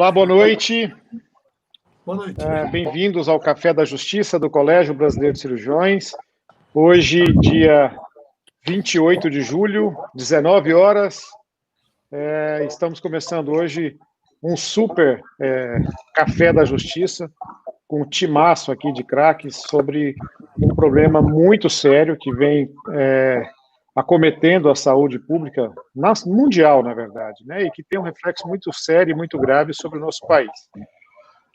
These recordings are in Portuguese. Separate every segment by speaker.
Speaker 1: Olá, boa noite.
Speaker 2: Boa noite.
Speaker 1: Bem-vindos ao Café da Justiça do Colégio Brasileiro de Cirurgiões. Hoje, dia 28 de julho, 19 horas. Estamos começando hoje um super Café da Justiça, com um timaço aqui de craques sobre um problema muito sério que vem acometendo a saúde pública mundial, na verdade, né? E que tem um reflexo muito sério e muito grave sobre o nosso país,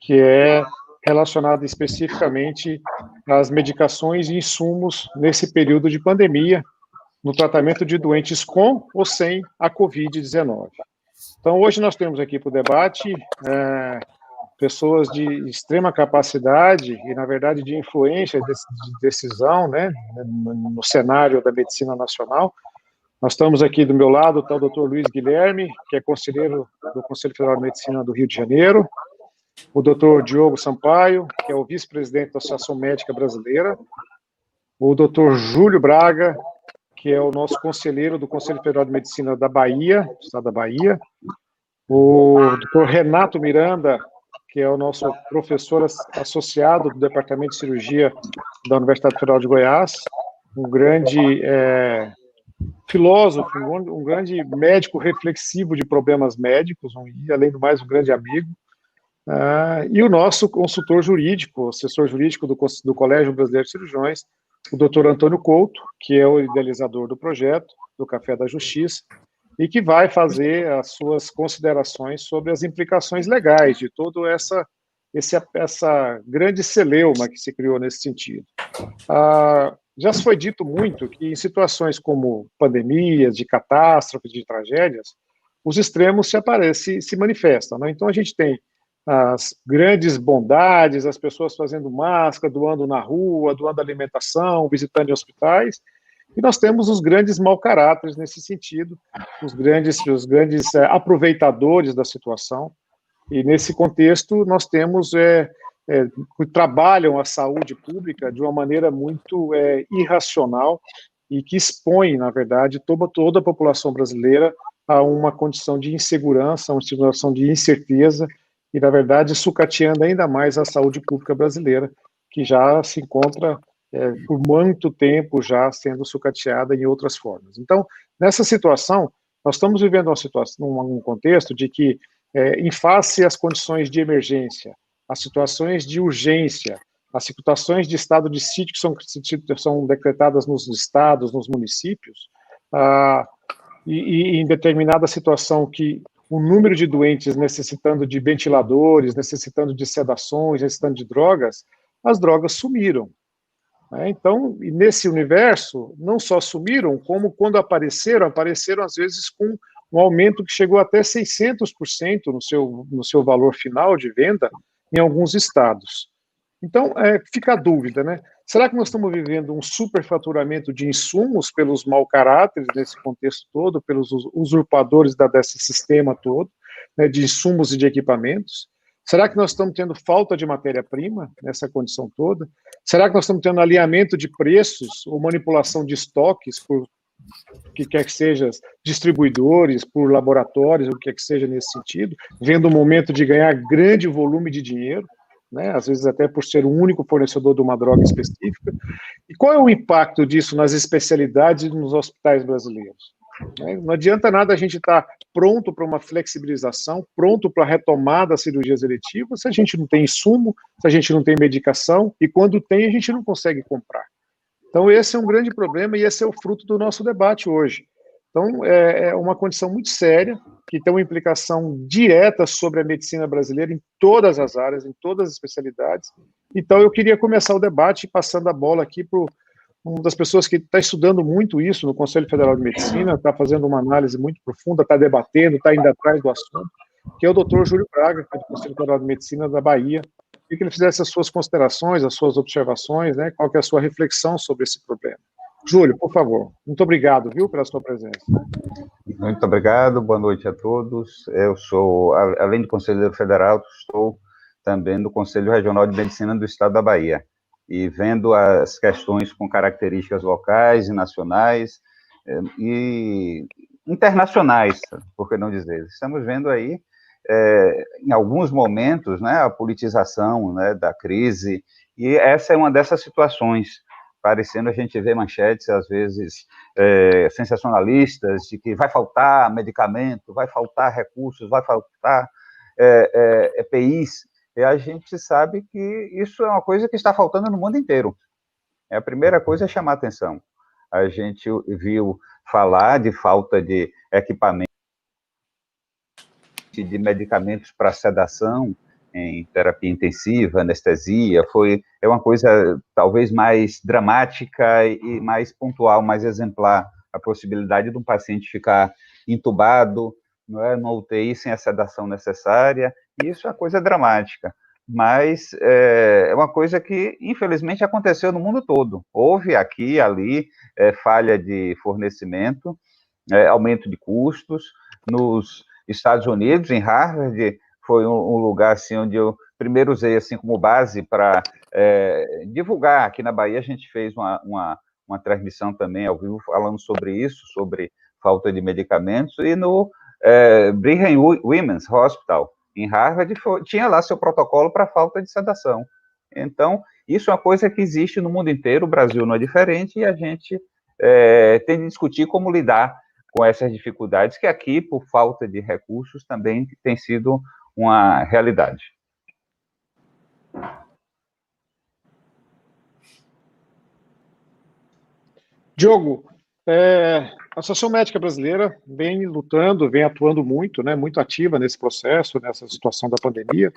Speaker 1: que é relacionado especificamente às medicações e insumos nesse período de pandemia, no tratamento de doentes com ou sem a Covid-19. Então, hoje nós temos aqui para o debate pessoas de extrema capacidade e, na verdade, de influência, de decisão, né, no cenário da medicina nacional. Nós estamos aqui do meu lado, está o Dr. Luiz Guilherme, que é conselheiro do Conselho Federal de Medicina do Rio de Janeiro, o Dr. Diogo Sampaio, que é o vice-presidente da Associação Médica Brasileira, o Dr. Júlio Braga, que é o nosso conselheiro do Conselho Federal de Medicina da Bahia, do estado da Bahia, o Dr. Renato Miranda, que é o nosso professor associado do Departamento de Cirurgia da Universidade Federal de Goiás, um grande filósofo, um grande médico reflexivo de problemas médicos, e, além do mais, um grande amigo, e o nosso consultor jurídico, assessor jurídico do Colégio Brasileiro de Cirurgiões, o Dr. Antônio Couto, que é o idealizador do projeto, do Café da Justiça, e que vai fazer as suas considerações sobre as implicações legais de toda essa grande celeuma que se criou nesse sentido. Já se foi dito muito que em situações como pandemias, de catástrofes, de tragédias, os extremos se manifestam, né? Então a gente tem as grandes bondades, as pessoas fazendo máscara, doando na rua, doando alimentação, visitando em hospitais, e nós temos os grandes mau caráteres nesse sentido, os grandes aproveitadores da situação, e nesse contexto nós temos que trabalham a saúde pública de uma maneira muito irracional e que expõe, na verdade, toda a população brasileira a uma condição de insegurança, uma situação de incerteza e, na verdade, sucateando ainda mais a saúde pública brasileira, que já se encontra por muito tempo já sendo sucateada em outras formas. Então, nessa situação, nós estamos vivendo um contexto de que, em face às condições de emergência, as situações de urgência, as situações de estado de sítio que são decretadas nos estados, nos municípios, e em determinada situação que o número de doentes necessitando de ventiladores, necessitando de sedações, necessitando de drogas, as drogas sumiram. Então, nesse universo, não só sumiram, como quando apareceram às vezes com um aumento que chegou até 600% no seu valor final de venda em alguns estados. Então, fica a dúvida, né? Será que nós estamos vivendo um superfaturamento de insumos pelos mau caráteres nesse contexto todo, pelos usurpadores desse sistema todo, né, de insumos e de equipamentos? Será que nós estamos tendo falta de matéria-prima nessa condição toda? Será que nós estamos tendo alinhamento de preços ou manipulação de estoques por que quer que seja distribuidores, por laboratórios, o que quer que seja nesse sentido, vendo o momento de ganhar grande volume de dinheiro, né, às vezes até por ser o único fornecedor de uma droga específica? E qual é o impacto disso nas especialidades e nos hospitais brasileiros? Não adianta nada a gente estar pronto para uma flexibilização, pronto para a retomada das cirurgias eletivas, se a gente não tem insumo, se a gente não tem medicação, e quando tem, a gente não consegue comprar. Então, esse é um grande problema e esse é o fruto do nosso debate hoje. Então, é uma condição muito séria, que tem uma implicação direta sobre a medicina brasileira em todas as áreas, em todas as especialidades. Então, eu queria começar o debate passando a bola aqui para uma das pessoas que está estudando muito isso no Conselho Federal de Medicina, está fazendo uma análise muito profunda, está debatendo, está indo atrás do assunto, que é o Dr. Júlio Braga, que é do Conselho Federal de Medicina da Bahia, e que ele fizesse as suas considerações, as suas observações, né, qual que é a sua reflexão sobre esse problema. Júlio, por favor. Muito obrigado, viu, pela sua presença.
Speaker 3: Muito obrigado, boa noite a todos. Eu sou, além de conselheiro federal, estou também no Conselho Regional de Medicina do Estado da Bahia, e vendo as questões com características locais e nacionais e internacionais, por que não dizer. Estamos vendo aí em alguns momentos, né, a politização, né, da crise, e essa é uma dessas situações, parecendo a gente ver manchetes, às vezes, sensacionalistas, de que vai faltar medicamento, vai faltar recursos, vai faltar EPIs, e a gente sabe que isso é uma coisa que está faltando no mundo inteiro. A primeira coisa é chamar atenção. A gente viu falar de falta de equipamento, de medicamentos para sedação, em terapia intensiva, anestesia, é uma coisa talvez mais dramática e mais pontual, mais exemplar, a possibilidade de um paciente ficar entubado, não é, no UTI sem a sedação necessária, e isso é uma coisa dramática, mas é uma coisa que, infelizmente, aconteceu no mundo todo. Houve aqui e ali falha de fornecimento, aumento de custos. Nos Estados Unidos, em Harvard, foi um lugar assim, onde eu primeiro usei assim, como base para divulgar. Aqui na Bahia a gente fez uma transmissão também ao vivo falando sobre isso, sobre falta de medicamentos, e no Brigham Women's Hospital, em Harvard, tinha lá seu protocolo para falta de sedação. Então, isso é uma coisa que existe no mundo inteiro, o Brasil não é diferente, e a gente tem de discutir como lidar com essas dificuldades, que aqui, por falta de recursos, também tem sido uma realidade.
Speaker 1: Diogo, a Associação Médica Brasileira vem lutando, vem atuando muito, né, muito ativa nesse processo, nessa situação da pandemia,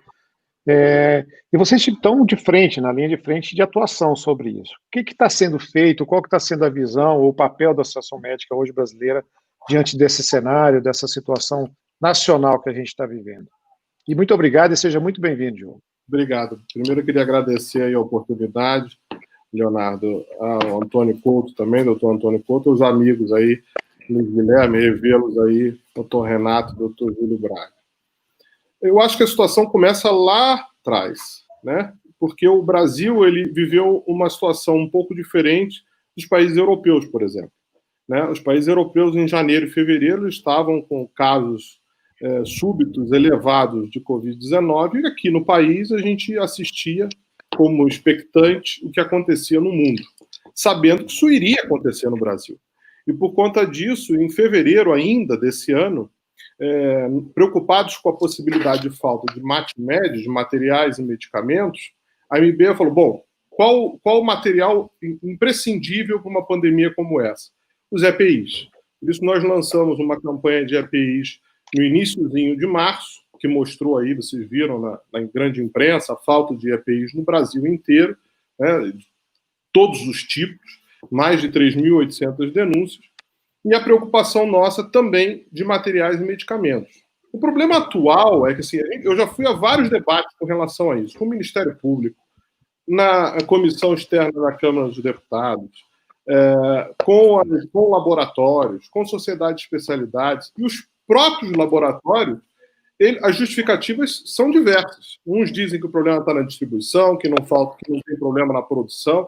Speaker 1: e vocês estão de frente, na linha de frente de atuação sobre isso. O que está sendo feito, qual que está sendo a visão ou o papel da Associação Médica hoje brasileira diante desse cenário, dessa situação nacional que a gente está vivendo? E muito obrigado e seja muito bem-vindo, Diogo.
Speaker 2: Obrigado. Primeiro eu queria agradecer aí a oportunidade, Leonardo, ao Antônio Couto também, doutor Antônio Couto, os amigos aí, Luiz Guilherme, revê-los aí, doutor Renato, doutor Júlio Braga. Eu acho que a situação começa lá atrás, né? Porque o Brasil ele viveu uma situação um pouco diferente dos países europeus, por exemplo. Né? Os países europeus, em janeiro e fevereiro, estavam com casos súbitos, elevados de Covid-19, e aqui no país a gente assistia como expectante o que acontecia no mundo, sabendo que isso iria acontecer no Brasil. E por conta disso, em fevereiro ainda desse ano, preocupados com a possibilidade de falta de médios, de materiais e medicamentos, a MB falou, bom, qual o material imprescindível para uma pandemia como essa? Os EPIs. Por isso nós lançamos uma campanha de EPIs no iniciozinho de março, que mostrou aí, vocês viram na grande imprensa, a falta de EPIs no Brasil inteiro, né, de todos os tipos, mais de 3.800 denúncias, e a preocupação nossa também de materiais e medicamentos. O problema atual é que assim, eu já fui a vários debates com relação a isso, com o Ministério Público, na comissão externa da Câmara dos Deputados, com laboratórios, com sociedade de especialidades, e os próprios laboratórios, as justificativas são diversas. Uns dizem que o problema está na distribuição, que não tem problema na produção,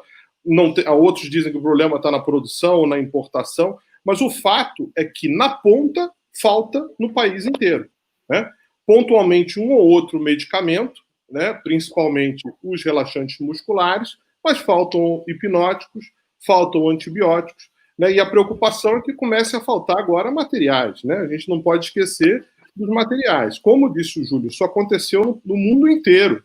Speaker 2: outros dizem que o problema está na produção ou na importação, mas o fato é que, na ponta, falta no país inteiro. Né? Pontualmente, um ou outro medicamento, né? Principalmente os relaxantes musculares, mas faltam hipnóticos, faltam antibióticos, né? E a preocupação é que comece a faltar agora materiais. Né? A gente não pode esquecer dos materiais. Como disse o Júlio, isso aconteceu no mundo inteiro.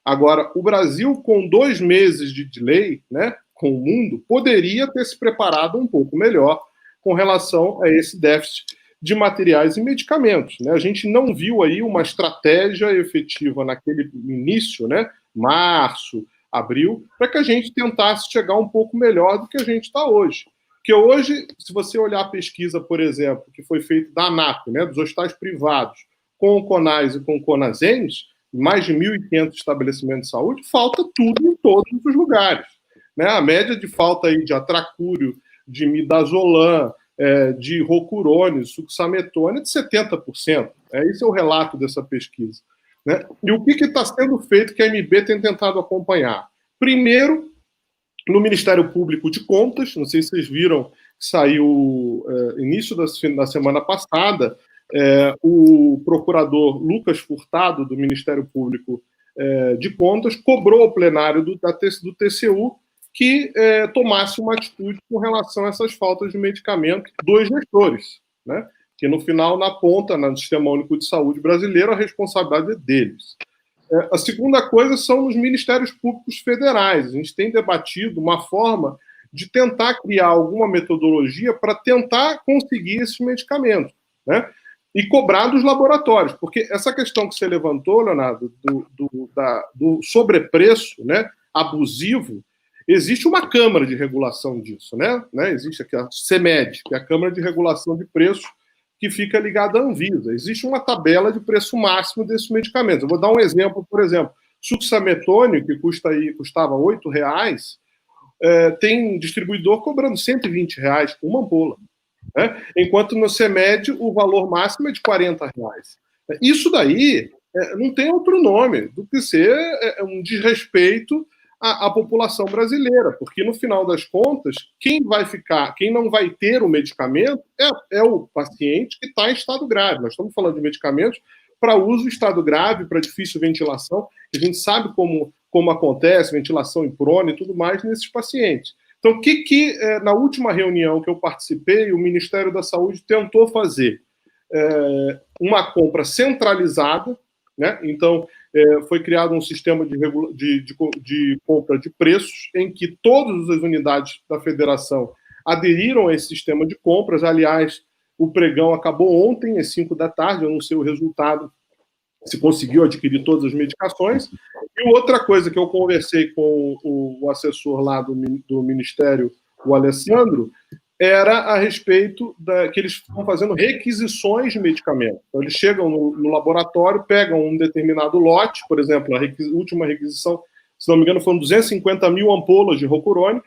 Speaker 2: Agora, o Brasil, com 2 meses de delay, né, com o mundo, poderia ter se preparado um pouco melhor com relação a esse déficit de materiais e medicamentos. Né? A gente não viu aí uma estratégia efetiva naquele início, né, março, abril, para que a gente tentasse chegar um pouco melhor do que a gente está hoje. Porque hoje, se você olhar a pesquisa, por exemplo, que foi feita da ANAP, né, dos hospitais privados, com o CONAS e com o CONASEMS, mais de 1.500 estabelecimentos de saúde, falta tudo em todos os lugares. Né? A média de falta aí de atracúrio, de midazolam, de rocurone, succinilmetona é de 70%. Esse é o relato dessa pesquisa. Né? E o que está sendo feito que a MB tem tentado acompanhar? Primeiro, no Ministério Público de Contas, não sei se vocês viram, saiu início da semana passada, o procurador Lucas Furtado, do Ministério Público de Contas, cobrou ao plenário do TCU que tomasse uma atitude com relação a essas faltas de medicamento dos gestores, né? Que no final, na ponta, no Sistema Único de Saúde brasileiro, a responsabilidade é deles. A segunda coisa são os ministérios públicos federais. A gente tem debatido uma forma de tentar criar alguma metodologia para tentar conseguir esses medicamentos, né? E cobrar dos laboratórios, porque essa questão que você levantou, Leonardo, do sobrepreço, né, abusivo, existe uma Câmara de Regulação disso, né? Existe aqui a CEMED, que é a Câmara de Regulação de Preços, que fica ligada à Anvisa. Existe uma tabela de preço máximo desses medicamentos. Eu vou dar um exemplo, por exemplo, succinilmetônio, que custava R$8, tem distribuidor cobrando R$120 por uma ampola, né? Enquanto no CEMED o valor máximo é de R$40. Isso daí não tem outro nome do que ser um desrespeito à população brasileira, porque no final das contas, quem não vai ter o medicamento é o paciente que está em estado grave. Nós estamos falando de medicamentos para uso em estado grave, para difícil ventilação, e a gente sabe como acontece, ventilação em prona e tudo mais nesses pacientes. Então, o que na última reunião que eu participei, o Ministério da Saúde tentou fazer? Uma compra centralizada, né? Então, foi criado um sistema de compra de preços em que todas as unidades da federação aderiram a esse sistema de compras. Aliás, o pregão acabou ontem, às 5 da tarde, eu não sei o resultado, se conseguiu adquirir todas as medicações. E outra coisa que eu conversei com o assessor lá do Ministério, o Alessandro, era a respeito que eles estão fazendo requisições de medicamentos. Então, eles chegam no laboratório, pegam um determinado lote, por exemplo, a última requisição, se não me engano, foram 250 mil ampolas de Rocurone,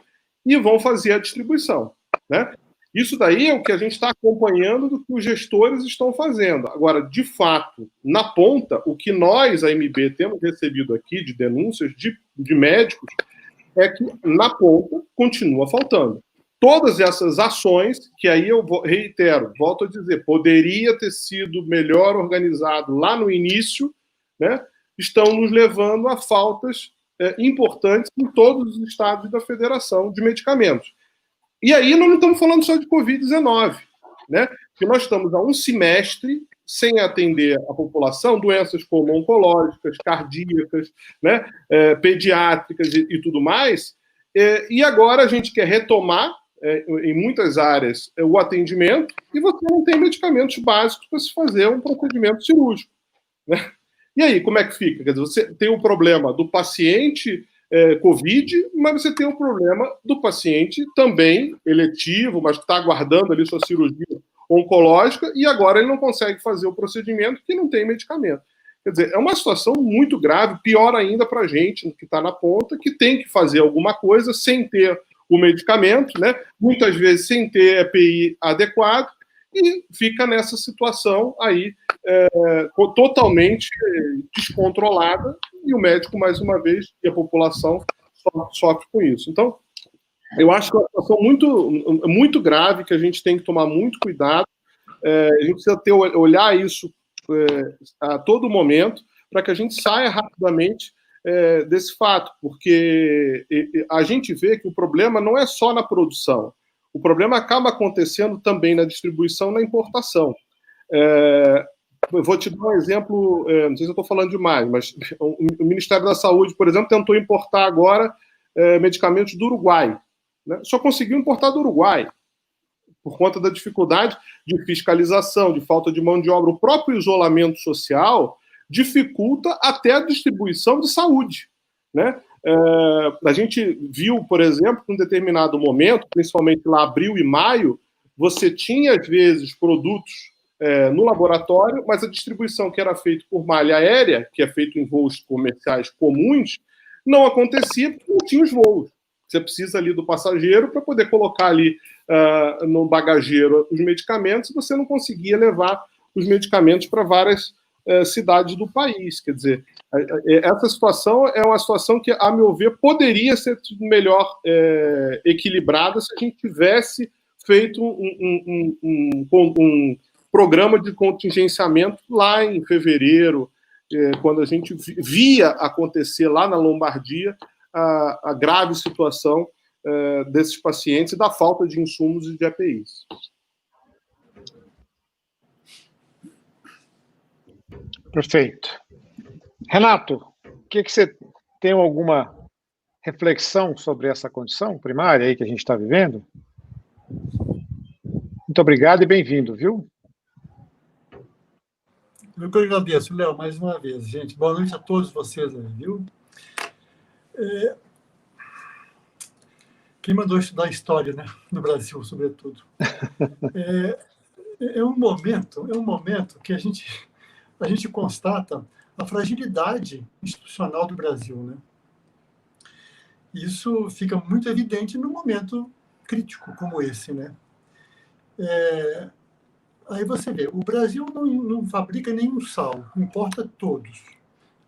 Speaker 2: e vão fazer a distribuição, né? Isso daí é o que a gente está acompanhando do que os gestores estão fazendo. Agora, de fato, na ponta, o que nós, a MB, temos recebido aqui de denúncias de médicos é que, na ponta, continua faltando. Todas essas ações, que aí eu reitero, volto a dizer, poderia ter sido melhor organizado lá no início, né, estão nos levando a faltas importantes em todos os estados da federação de medicamentos. E aí nós não estamos falando só de Covid-19, né? Porque nós estamos há um semestre sem atender a população, doenças como oncológicas, cardíacas, né, pediátricas e tudo mais, e agora a gente quer retomar, em muitas áreas, o atendimento, e você não tem medicamentos básicos para se fazer um procedimento cirúrgico, né? E aí, como é que fica? Quer dizer, você tem o problema do paciente Covid, mas você tem o problema do paciente também eletivo, mas que está aguardando ali sua cirurgia oncológica, e agora ele não consegue fazer o procedimento porque não tem medicamento. Quer dizer, é uma situação muito grave, pior ainda para a gente, que está na ponta, que tem que fazer alguma coisa sem ter o medicamento, né? Muitas vezes sem ter EPI adequado, e fica nessa situação aí totalmente descontrolada, e o médico, mais uma vez, e a população sofre com isso. Então, eu acho que é uma situação muito grave, que a gente tem que tomar muito cuidado. A gente precisa olhar isso a todo momento, para que a gente saia rapidamente desse fato, porque a gente vê que o problema não é só na produção, o problema acaba acontecendo também na distribuição e na importação. Eu vou te dar um exemplo, não sei se eu estou falando demais, mas o Ministério da Saúde, por exemplo, tentou importar agora medicamentos do Uruguai, né? Só conseguiu importar do Uruguai, por conta da dificuldade de fiscalização, de falta de mão de obra. O próprio isolamento social dificulta até a distribuição de saúde, né? A gente viu, por exemplo, que em um determinado momento, principalmente lá abril e maio, você tinha, às vezes, produtos no laboratório, mas a distribuição que era feita por malha aérea, que é feita em voos comerciais comuns, não acontecia porque não tinha os voos. Você precisa ali do passageiro para poder colocar ali no bagageiro os medicamentos, e você não conseguia levar os medicamentos para várias cidades do país. Quer dizer, essa situação é uma situação que, a meu ver, poderia ser melhor programa de contingenciamento lá em fevereiro, quando a gente via acontecer lá na Lombardia a grave situação desses pacientes e da falta de insumos e de EPIs.
Speaker 1: Perfeito. Renato, que você tem alguma reflexão sobre essa condição primária aí que a gente está vivendo? Muito obrigado e bem-vindo, viu?
Speaker 4: Eu que agradeço, Léo, mais uma vez, gente. Boa noite a todos vocês aí, viu? Quem mandou estudar história, né? No Brasil, sobretudo. É um momento que a gente constata a fragilidade institucional do Brasil, né? Isso fica muito evidente num momento crítico como esse, né? Aí você vê, o Brasil não fabrica nenhum sal, importa todos.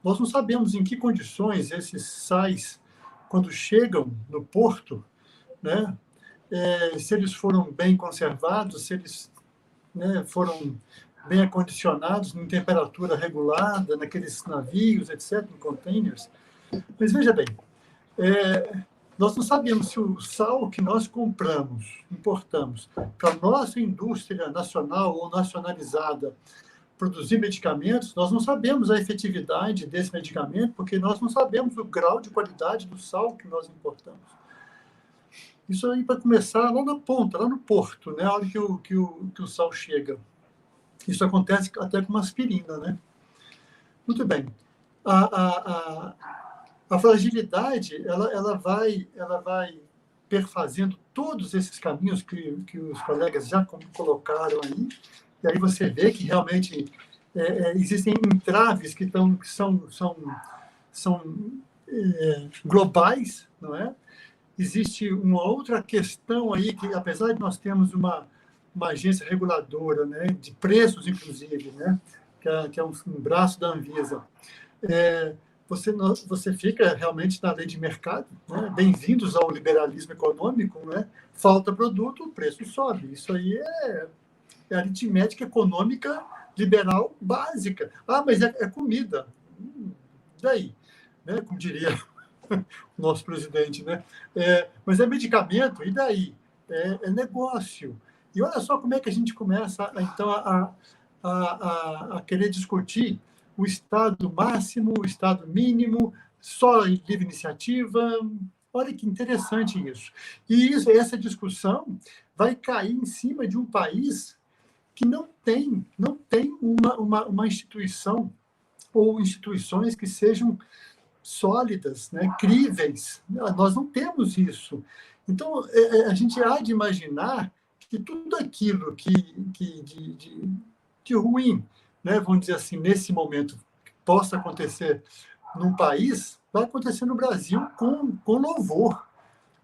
Speaker 4: Nós não sabemos em que condições esses sais, quando chegam no porto, né, se eles foram bem conservados, se eles, né, foram bem acondicionados, em temperatura regulada, naqueles navios, etc., em containers. Mas veja bem, nós não sabemos se o sal que nós compramos, importamos, para a nossa indústria nacional ou nacionalizada produzir medicamentos, nós não sabemos a efetividade desse medicamento, porque nós não sabemos o grau de qualidade do sal que nós importamos. Isso aí para começar lá na ponta, lá no porto, né, a hora que o sal chega. Isso acontece até com uma aspirina, né? Muito bem. A fragilidade, ela vai perfazendo todos esses caminhos que os colegas já colocaram aí, e aí você vê que realmente existem entraves que são globais, não é? Existe uma outra questão aí que, apesar de nós termos uma agência reguladora, né, de preços, inclusive, né, que é um braço da Anvisa, você fica realmente na lei de mercado, né? Bem-vindos ao liberalismo econômico, né? Falta produto, o preço sobe. Isso aí é aritmética econômica liberal básica. Ah, mas é comida. Daí, né? Como diria o nosso presidente, né? Mas é medicamento, e daí? É negócio. E olha só como é que a gente começa, então, a querer discutir o estado máximo, o estado mínimo, só em livre iniciativa. Olha que interessante isso. E essa discussão vai cair em cima de um país que não tem uma instituição ou instituições que sejam sólidas, né, críveis. Nós não temos isso. Então, a gente há de imaginar que tudo aquilo de ruim, né, vamos dizer assim, nesse momento, possa acontecer num país, vai acontecer no Brasil com louvor.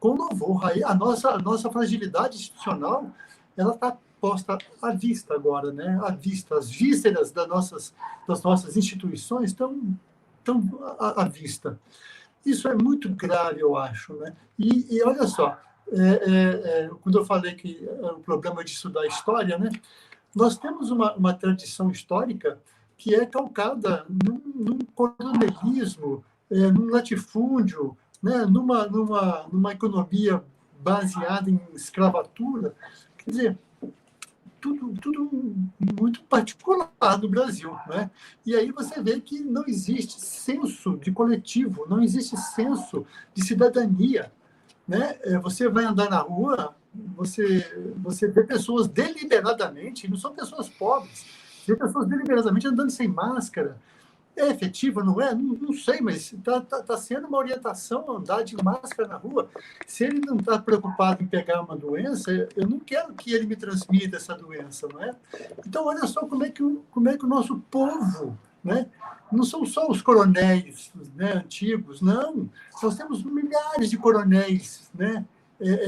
Speaker 4: Com louvor. Aí a nossa fragilidade institucional, ela está posta à vista agora, né? À vista. As vísceras das nossas instituições estão à vista. Isso é muito grave, eu acho, né? E olha só, quando eu falei que o problema de estudar história, né? Nós temos uma tradição histórica que é calcada num coronelismo, num latifúndio, né, numa economia baseada em escravatura. Quer dizer, tudo muito particular no Brasil, né? E aí você vê que não existe senso de coletivo, não existe senso de cidadania, né? Você vai andar na rua, você vê pessoas deliberadamente, não são pessoas pobres, vê pessoas deliberadamente andando sem máscara. É efetiva, não é? Não sei, mas está sendo uma orientação andar de máscara na rua. Se ele não está preocupado em pegar uma doença, eu não quero que ele me transmita essa doença, não é? Então, olha só como é que o nosso povo, né? Não são só os coronéis, né, antigos, não. Nós temos milhares de coronéis, né,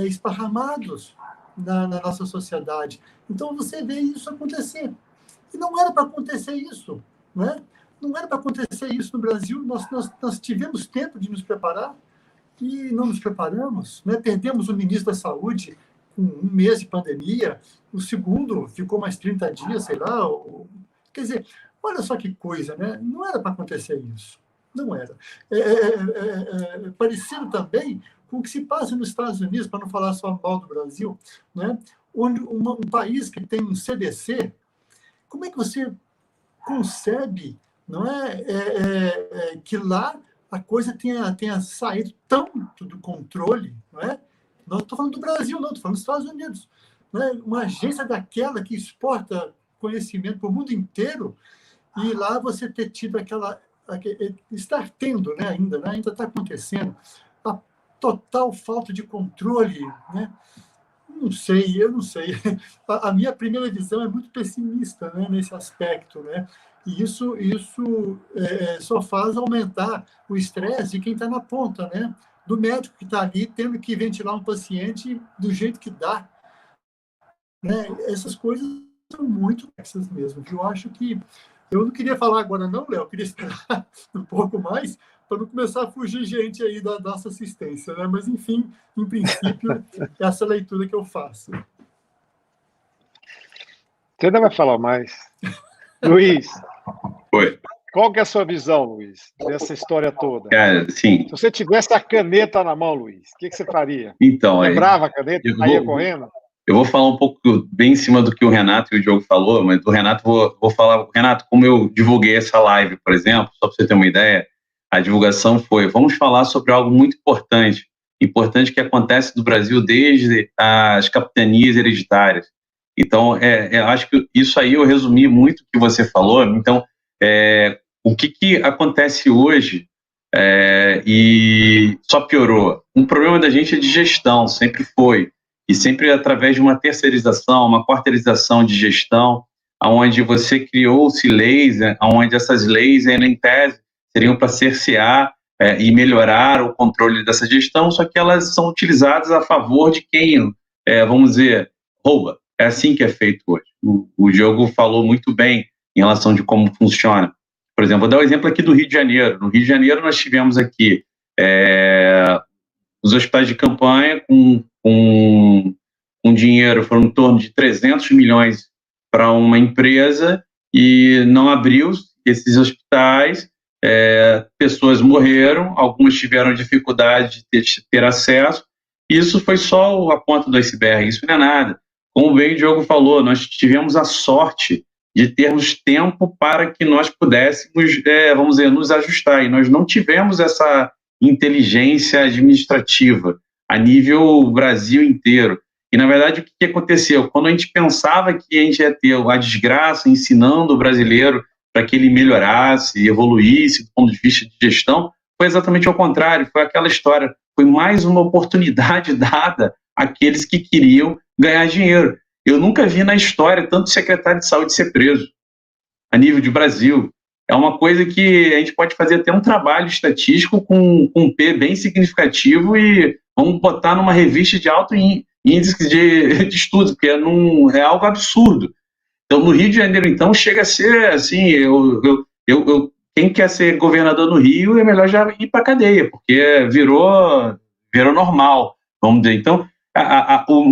Speaker 4: esparramados na nossa sociedade. Então, você vê isso acontecer. E não era para acontecer isso, né? Não era para acontecer isso no Brasil. Nós tivemos tempo de nos preparar e não nos preparamos, né? Perdemos o ministro da Saúde com 1 mês de pandemia, o segundo ficou mais 30 dias, sei lá. Quer dizer, olha só que coisa, né? Não era para acontecer isso. Não era. Parecido também com o que se passa nos Estados Unidos, para não falar só mal do Brasil, né? Onde um país que tem um CDC, como é que você concebe, não que lá a coisa tenha saído tanto do controle, não é? Não estou falando do Brasil, não, estou falando dos Estados Unidos. Né? Uma agência daquela que exporta conhecimento para o mundo inteiro, e lá você ter tido estar tendo, né, ainda está acontecendo, a total falta de controle, né? Eu não sei. A minha primeira visão é muito pessimista, né, nesse aspecto, né? E isso só faz aumentar o estresse de quem está na ponta, né? Do médico que está ali tendo que ventilar um paciente do jeito que dá. Né? Essas coisas são muito complexas mesmo. Eu acho que... Eu não queria falar agora não, Léo, eu queria esperar um pouco mais para não começar a fugir gente aí da nossa assistência, né? Mas, enfim, em princípio, é essa leitura que eu faço.
Speaker 1: Você ainda vai falar mais. Luiz.
Speaker 5: Oi.
Speaker 1: Qual que é a sua visão, Luiz, dessa história toda?
Speaker 5: Cara, sim.
Speaker 1: Se você tivesse a caneta na mão, Luiz, o que você faria?
Speaker 5: Então,
Speaker 1: Quebrava a caneta e saía correndo?
Speaker 5: Eu vou falar um pouco bem em cima do que o Renato e o Diogo falou, mas do Renato vou falar... Renato, como eu divulguei essa live, por exemplo, só para você ter uma ideia, a divulgação foi, vamos falar sobre algo muito importante que acontece no Brasil desde as capitanias hereditárias. Então, eu acho que isso aí eu resumi muito o que você falou. Então, o que acontece hoje e só piorou? Um problema da gente é de gestão, sempre foi. E sempre através de uma terceirização, uma quarteirização de gestão, onde você criou-se leis, onde essas leis, em tese, seriam para cercear e melhorar o controle dessa gestão, só que elas são utilizadas a favor de quem, vamos dizer, rouba. É assim que é feito hoje. O Diogo falou muito bem em relação de como funciona. Por exemplo, vou dar um exemplo aqui do Rio de Janeiro. No Rio de Janeiro nós tivemos aqui os hospitais de campanha com dinheiro, foram em torno de 300 milhões para uma empresa e não abriu esses hospitais, pessoas morreram, algumas tiveram dificuldade de ter acesso, isso foi só a ponta do iceberg, isso não é nada. Como bem o Diogo falou, nós tivemos a sorte de termos tempo para que nós pudéssemos, vamos dizer, nos ajustar, e nós não tivemos essa inteligência administrativa a nível Brasil inteiro. E, na verdade, o que aconteceu? Quando a gente pensava que a gente ia ter a desgraça ensinando o brasileiro para que ele melhorasse, evoluísse do ponto de vista de gestão, foi exatamente ao contrário, foi aquela história, foi mais uma oportunidade dada àqueles que queriam ganhar dinheiro. Eu nunca vi na história tanto secretário de saúde ser preso, a nível de Brasil. É uma coisa que a gente pode fazer até um trabalho estatístico com um P bem significativo e vamos botar numa revista de alto índice de estudos, porque é algo absurdo. Então, no Rio de Janeiro, então, chega a ser assim, quem quer ser governador no Rio é melhor já ir para a cadeia, porque virou normal, vamos dizer. Então, o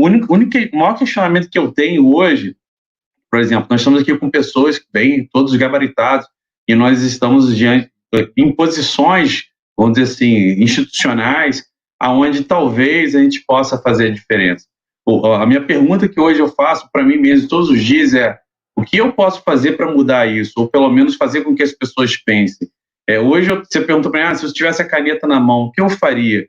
Speaker 5: maior questionamento que eu tenho hoje, por exemplo, nós estamos aqui com pessoas que vêm todos gabaritados, e nós estamos em posições, vamos dizer assim, institucionais, aonde talvez a gente possa fazer a diferença. A minha pergunta que hoje eu faço para mim mesmo todos os dias é: o que eu posso fazer para mudar isso? Ou pelo menos fazer com que as pessoas pensem. Hoje você pergunta para mim, se eu tivesse a caneta na mão, o que eu faria?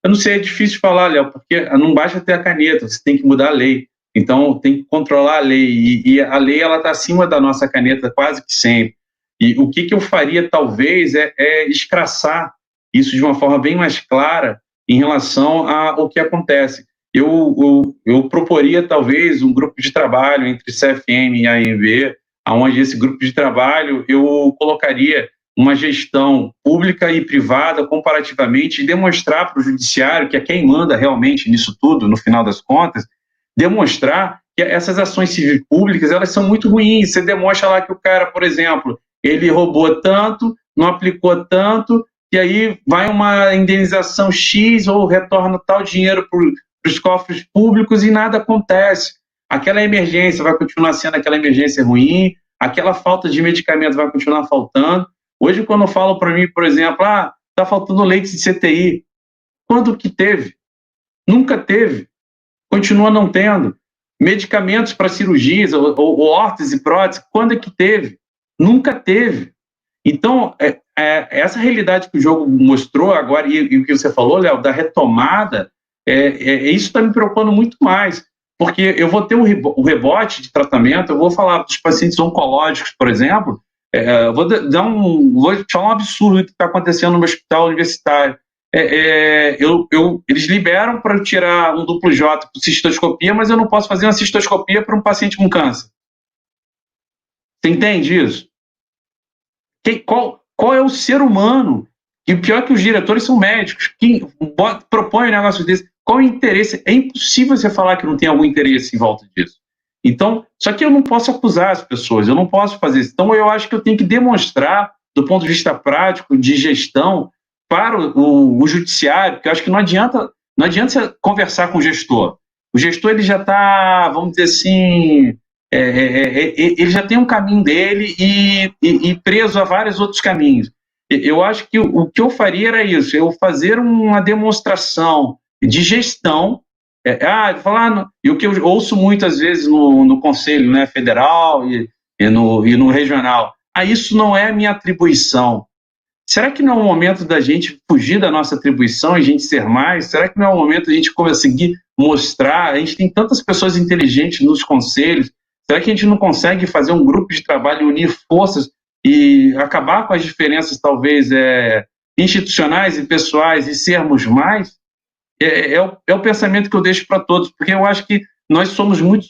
Speaker 5: Eu não sei, é difícil falar, Léo, porque não basta ter a caneta, você tem que mudar a lei. Então, tem que controlar a lei. E a lei está acima da nossa caneta quase que sempre. E o que eu faria, talvez, é escraçar isso de uma forma bem mais clara em relação ao que acontece. Eu proporia, talvez, um grupo de trabalho entre CFM e AMB, onde esse grupo de trabalho eu colocaria uma gestão pública e privada comparativamente e demonstrar para o judiciário, que é quem manda realmente nisso tudo, no final das contas, demonstrar que essas ações civis públicas, elas são muito ruins. Você demonstra lá que o cara, por exemplo, ele roubou tanto, não aplicou tanto, e aí vai uma indenização X ou retorna tal dinheiro os cofres públicos e nada acontece. Aquela emergência vai continuar sendo aquela emergência ruim, aquela falta de medicamento vai continuar faltando. Hoje, quando falam para mim, por exemplo, está faltando leite de CTI. Quando que teve? Nunca teve. Continua não tendo. Medicamentos para cirurgias, ou órtese e prótese, quando é que teve? Nunca teve. Então, essa realidade que o jogo mostrou agora, e o que você falou, Léo, da retomada, isso está me preocupando muito mais, porque eu vou ter um rebote de tratamento, eu vou falar dos pacientes oncológicos, por exemplo, vou te falar um absurdo que está acontecendo no meu hospital universitário. Eles liberam para eu tirar um duplo J por cistoscopia, mas eu não posso fazer uma cistoscopia para um paciente com câncer. Você entende isso? Qual é o ser humano? E o pior é que os diretores são médicos. Quem propõe um negócio desse? Qual é o interesse? É impossível você falar que não tem algum interesse em volta disso. Então, só que eu não posso acusar as pessoas, eu não posso fazer isso. Então, eu acho que eu tenho que demonstrar, do ponto de vista prático, de gestão, para o judiciário, porque eu acho que não adianta você conversar com o gestor. O gestor, ele já está, vamos dizer assim, ele já tem um caminho dele e preso a vários outros caminhos. Eu acho que o que eu faria era isso, eu fazer uma demonstração de gestão, e o que eu ouço muitas vezes no Conselho, né, Federal e no Regional, isso não é a minha atribuição. Será que não é o momento da gente fugir da nossa atribuição e a gente ser mais? Será que não é o momento da gente conseguir mostrar? A gente tem tantas pessoas inteligentes nos conselhos. Será que a gente não consegue fazer um grupo de trabalho, unir forças e acabar com as diferenças, talvez, institucionais e pessoais e sermos mais? É o pensamento que eu deixo para todos, porque eu acho que nós somos muito...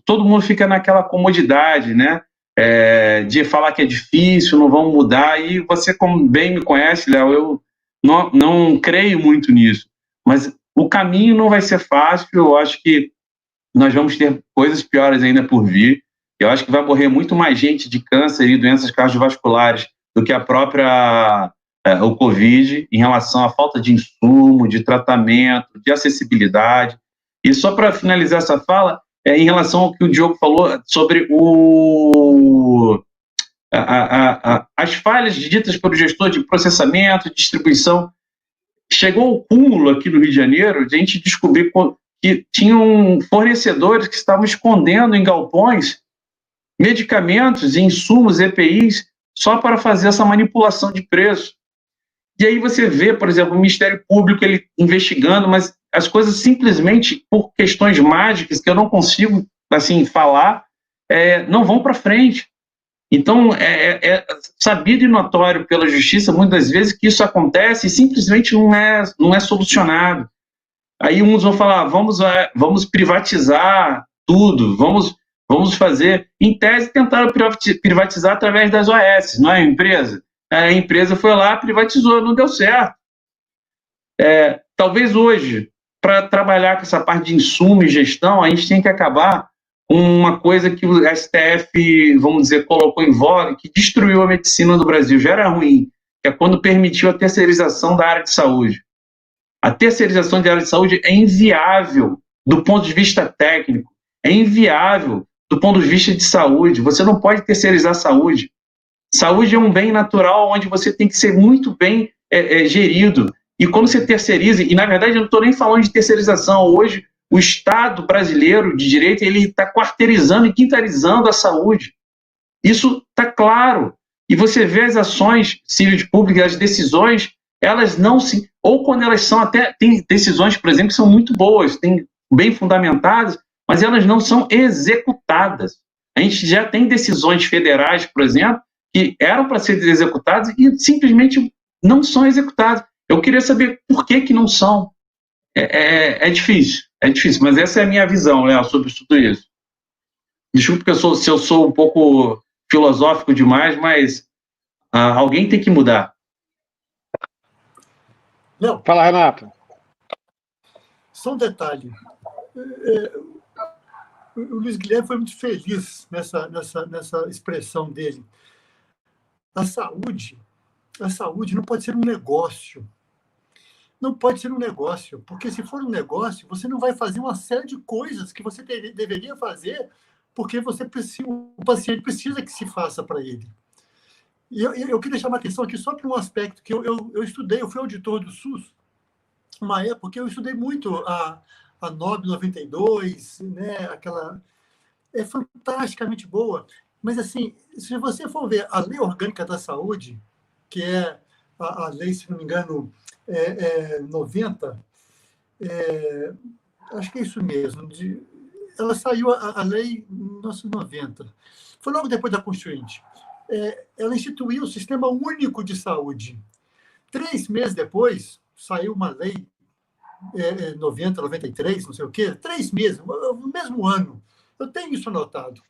Speaker 5: todo mundo fica naquela comodidade, né? De falar que é difícil, não vão mudar, e você, como bem me conhece, Léo, eu não creio muito nisso, mas o caminho não vai ser fácil, eu acho que nós vamos ter coisas piores ainda por vir, eu acho que vai morrer muito mais gente de câncer e doenças cardiovasculares do que a própria o Covid, em relação à falta de insumo, de tratamento, de acessibilidade. E só para finalizar essa fala, em relação ao que o Diogo falou sobre as falhas ditas pelo gestor de processamento, distribuição, chegou ao cúmulo aqui no Rio de Janeiro de a gente descobrir que tinham fornecedores que estavam escondendo em galpões medicamentos, insumos, EPIs, só para fazer essa manipulação de preço. E aí você vê, por exemplo, o Ministério Público ele investigando, mas as coisas simplesmente, por questões mágicas que eu não consigo assim falar, não vão para frente. Então, sabido e notório pela justiça, muitas vezes, que isso acontece e simplesmente não é solucionado. Aí uns vão falar, vamos privatizar tudo, vamos fazer, em tese, tentaram privatizar através das OS, não é a empresa? A empresa foi lá, privatizou, não deu certo. Talvez hoje, para trabalhar com essa parte de insumo e gestão, a gente tem que acabar com uma coisa que o STF, vamos dizer, colocou em voga, que destruiu a medicina do Brasil, já era ruim, que é quando permitiu a terceirização da área de saúde. A terceirização da área de saúde é inviável do ponto de vista técnico, é inviável do ponto de vista de saúde. Você não pode terceirizar a saúde. Saúde é um bem natural onde você tem que ser muito bem gerido. E quando você terceiriza, e na verdade eu não estou nem falando de terceirização, hoje o Estado brasileiro de direito ele está quarteirizando e quintarizando a saúde. Isso está claro. E você vê as ações cívico públicas, as decisões, elas não se... Ou quando elas são até... Tem decisões, por exemplo, que são muito boas, bem fundamentadas, mas elas não são executadas. A gente já tem decisões federais, por exemplo, que eram para ser executadas e simplesmente não são executadas. Eu queria saber por que não são. É difícil, mas essa é a minha visão, Léo, sobre tudo isso. Desculpe se eu sou um pouco filosófico demais, mas alguém tem que mudar.
Speaker 1: Não. Fala, Renato.
Speaker 4: Só um detalhe. O Luiz Guilherme foi muito feliz nessa expressão dele. A saúde não pode ser um negócio. não pode ser um negócio, porque se for um negócio, você não vai fazer uma série de coisas que você deveria fazer, porque o paciente precisa que se faça para ele. E eu queria chamar a atenção aqui só para um aspecto que eu estudei, eu fui auditor do SUS, uma época eu estudei muito a NOB 92, né, aquela é fantasticamente boa, mas assim, se você for ver a Lei Orgânica da Saúde, que é a lei, se não me engano, 90, acho que é isso mesmo, ela saiu a lei em 1990, foi logo depois da Constituinte. Ela instituiu o Sistema Único de Saúde. 3 meses depois, saiu uma lei 90, 93, não sei o quê, 3 meses, no mesmo ano. Eu tenho isso anotado.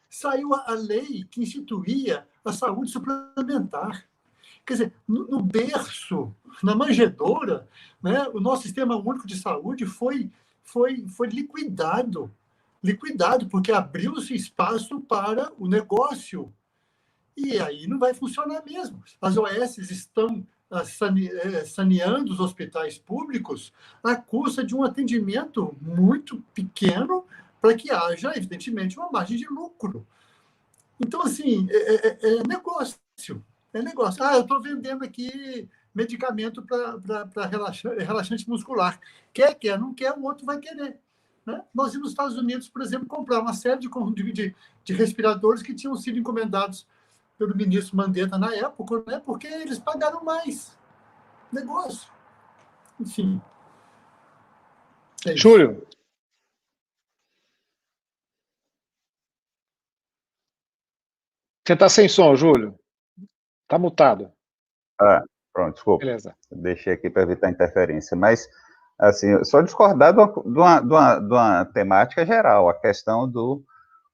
Speaker 4: Saiu a lei que instituía a saúde suplementar. Quer dizer, no berço, na manjedoura, né, o nosso Sistema Único de Saúde foi liquidado, porque abriu-se espaço para o negócio. E aí não vai funcionar mesmo. As OS estão saneando os hospitais públicos à custa de um atendimento muito pequeno para que haja, evidentemente, uma margem de lucro. Então, assim, é negócio. É negócio. Eu estou vendendo aqui medicamento para relaxante muscular. Quer, não quer, o outro vai querer. Né? Nós vimos nos Estados Unidos, por exemplo, comprar uma série de respiradores que tinham sido encomendados pelo ministro Mandetta na época, né? Porque eles pagaram mais. Negócio. Enfim.
Speaker 1: Júlio. Você está sem som, Júlio. Está mutado.
Speaker 3: Pronto, desculpa.
Speaker 1: Beleza.
Speaker 3: Deixei aqui para evitar interferência. Mas, assim, só discordar de uma temática geral, a questão do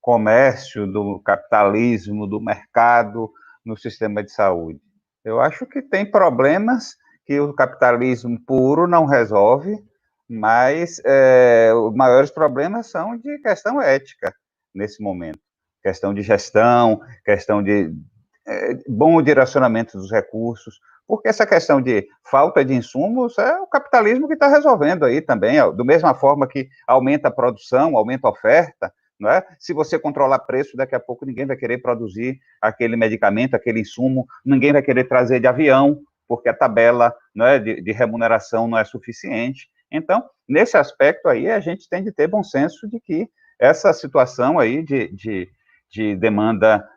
Speaker 3: comércio, do capitalismo, do mercado no sistema de saúde. Eu acho que tem problemas que o capitalismo puro não resolve, mas os maiores problemas são de questão ética nesse momento. Questão de gestão, questão de bom direcionamento dos recursos, porque essa questão de falta de insumos é o capitalismo que está resolvendo aí também, da mesma forma que aumenta a produção, aumenta a oferta, não é? Se você controlar preço, daqui a pouco ninguém vai querer produzir aquele medicamento, aquele insumo, ninguém vai querer trazer de avião, porque a tabela, não é, de remuneração não é suficiente. Então, nesse aspecto aí, a gente tem de ter bom senso de que essa situação aí de demanda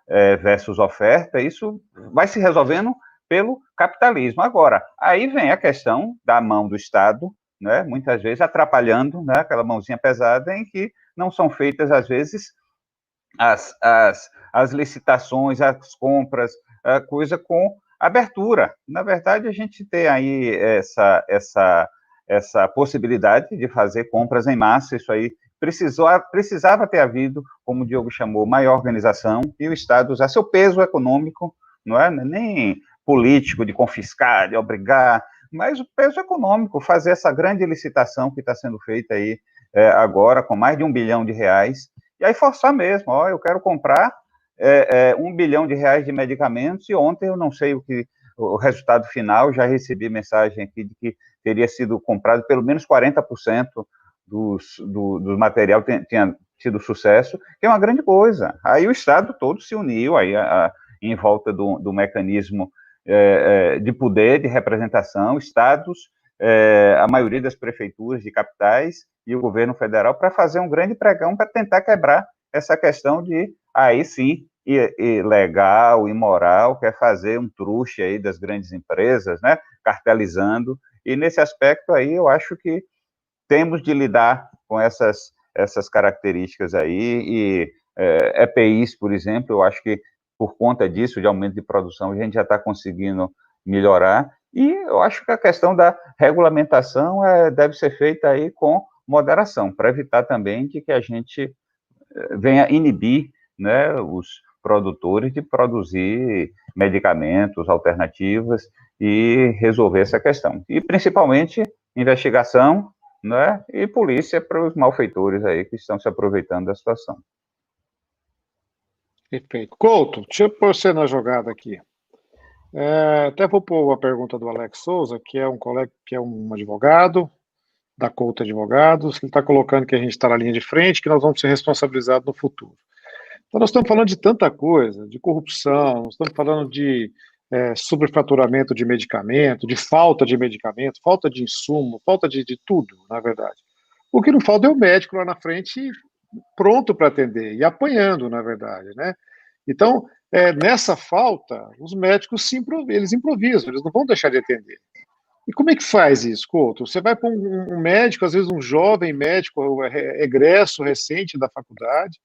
Speaker 3: versus oferta, isso vai se resolvendo pelo capitalismo. Agora, aí vem a questão da mão do Estado, né, muitas vezes atrapalhando, né, aquela mãozinha pesada em que não são feitas, às vezes, as licitações, as compras, a coisa com abertura. Na verdade, a gente tem aí essa possibilidade de fazer compras em massa, isso aí precisava ter havido, como o Diogo chamou, maior organização, e o Estado usar seu peso econômico, não é nem político, de confiscar, de obrigar, mas o peso econômico, fazer essa grande licitação que está sendo feita aí agora, com mais de R$1 bilhão, e aí forçar mesmo, eu quero comprar R$1 bilhão de medicamentos, e ontem eu não sei o resultado final, já recebi mensagem aqui de que teria sido comprado pelo menos 40% do material tinha tido sucesso, que é uma grande coisa. Aí o Estado todo se uniu aí em volta do mecanismo de poder, de representação, estados, a maioria das prefeituras de capitais e o governo federal, para fazer um grande pregão para tentar quebrar essa questão de, aí sim, ilegal, imoral, quer fazer um truste aí das grandes empresas, né, cartelizando, e nesse aspecto aí eu acho que temos de lidar com essas características aí, e EPIs, por exemplo, eu acho que por conta disso, de aumento de produção, a gente já está conseguindo melhorar, e eu acho que a questão da regulamentação deve ser feita aí com moderação, para evitar também que a gente venha inibir, né, os produtores de produzir medicamentos, alternativas, e resolver essa questão. E, principalmente, investigação, né, e polícia para os malfeitores aí que estão se aproveitando da situação.
Speaker 1: Perfeito. Couto, deixa eu pôr você na jogada aqui. Até vou pôr a pergunta do Alex Souza, que é um colega, que é um advogado, da Couto Advogados. Ele está colocando que a gente está na linha de frente, que nós vamos ser responsabilizados no futuro. Então, nós estamos falando de tanta coisa, de corrupção, nós estamos falando de superfaturamento de medicamento, de falta de medicamento, falta de insumo, falta de tudo, na verdade. O que não falta é o médico lá na frente pronto para atender e apanhando, na verdade, né? Então, nessa falta, os médicos eles improvisam, eles não vão deixar de atender. E como é que faz isso, Couto? Você vai para um médico, às vezes um jovem médico, egresso recente da faculdade,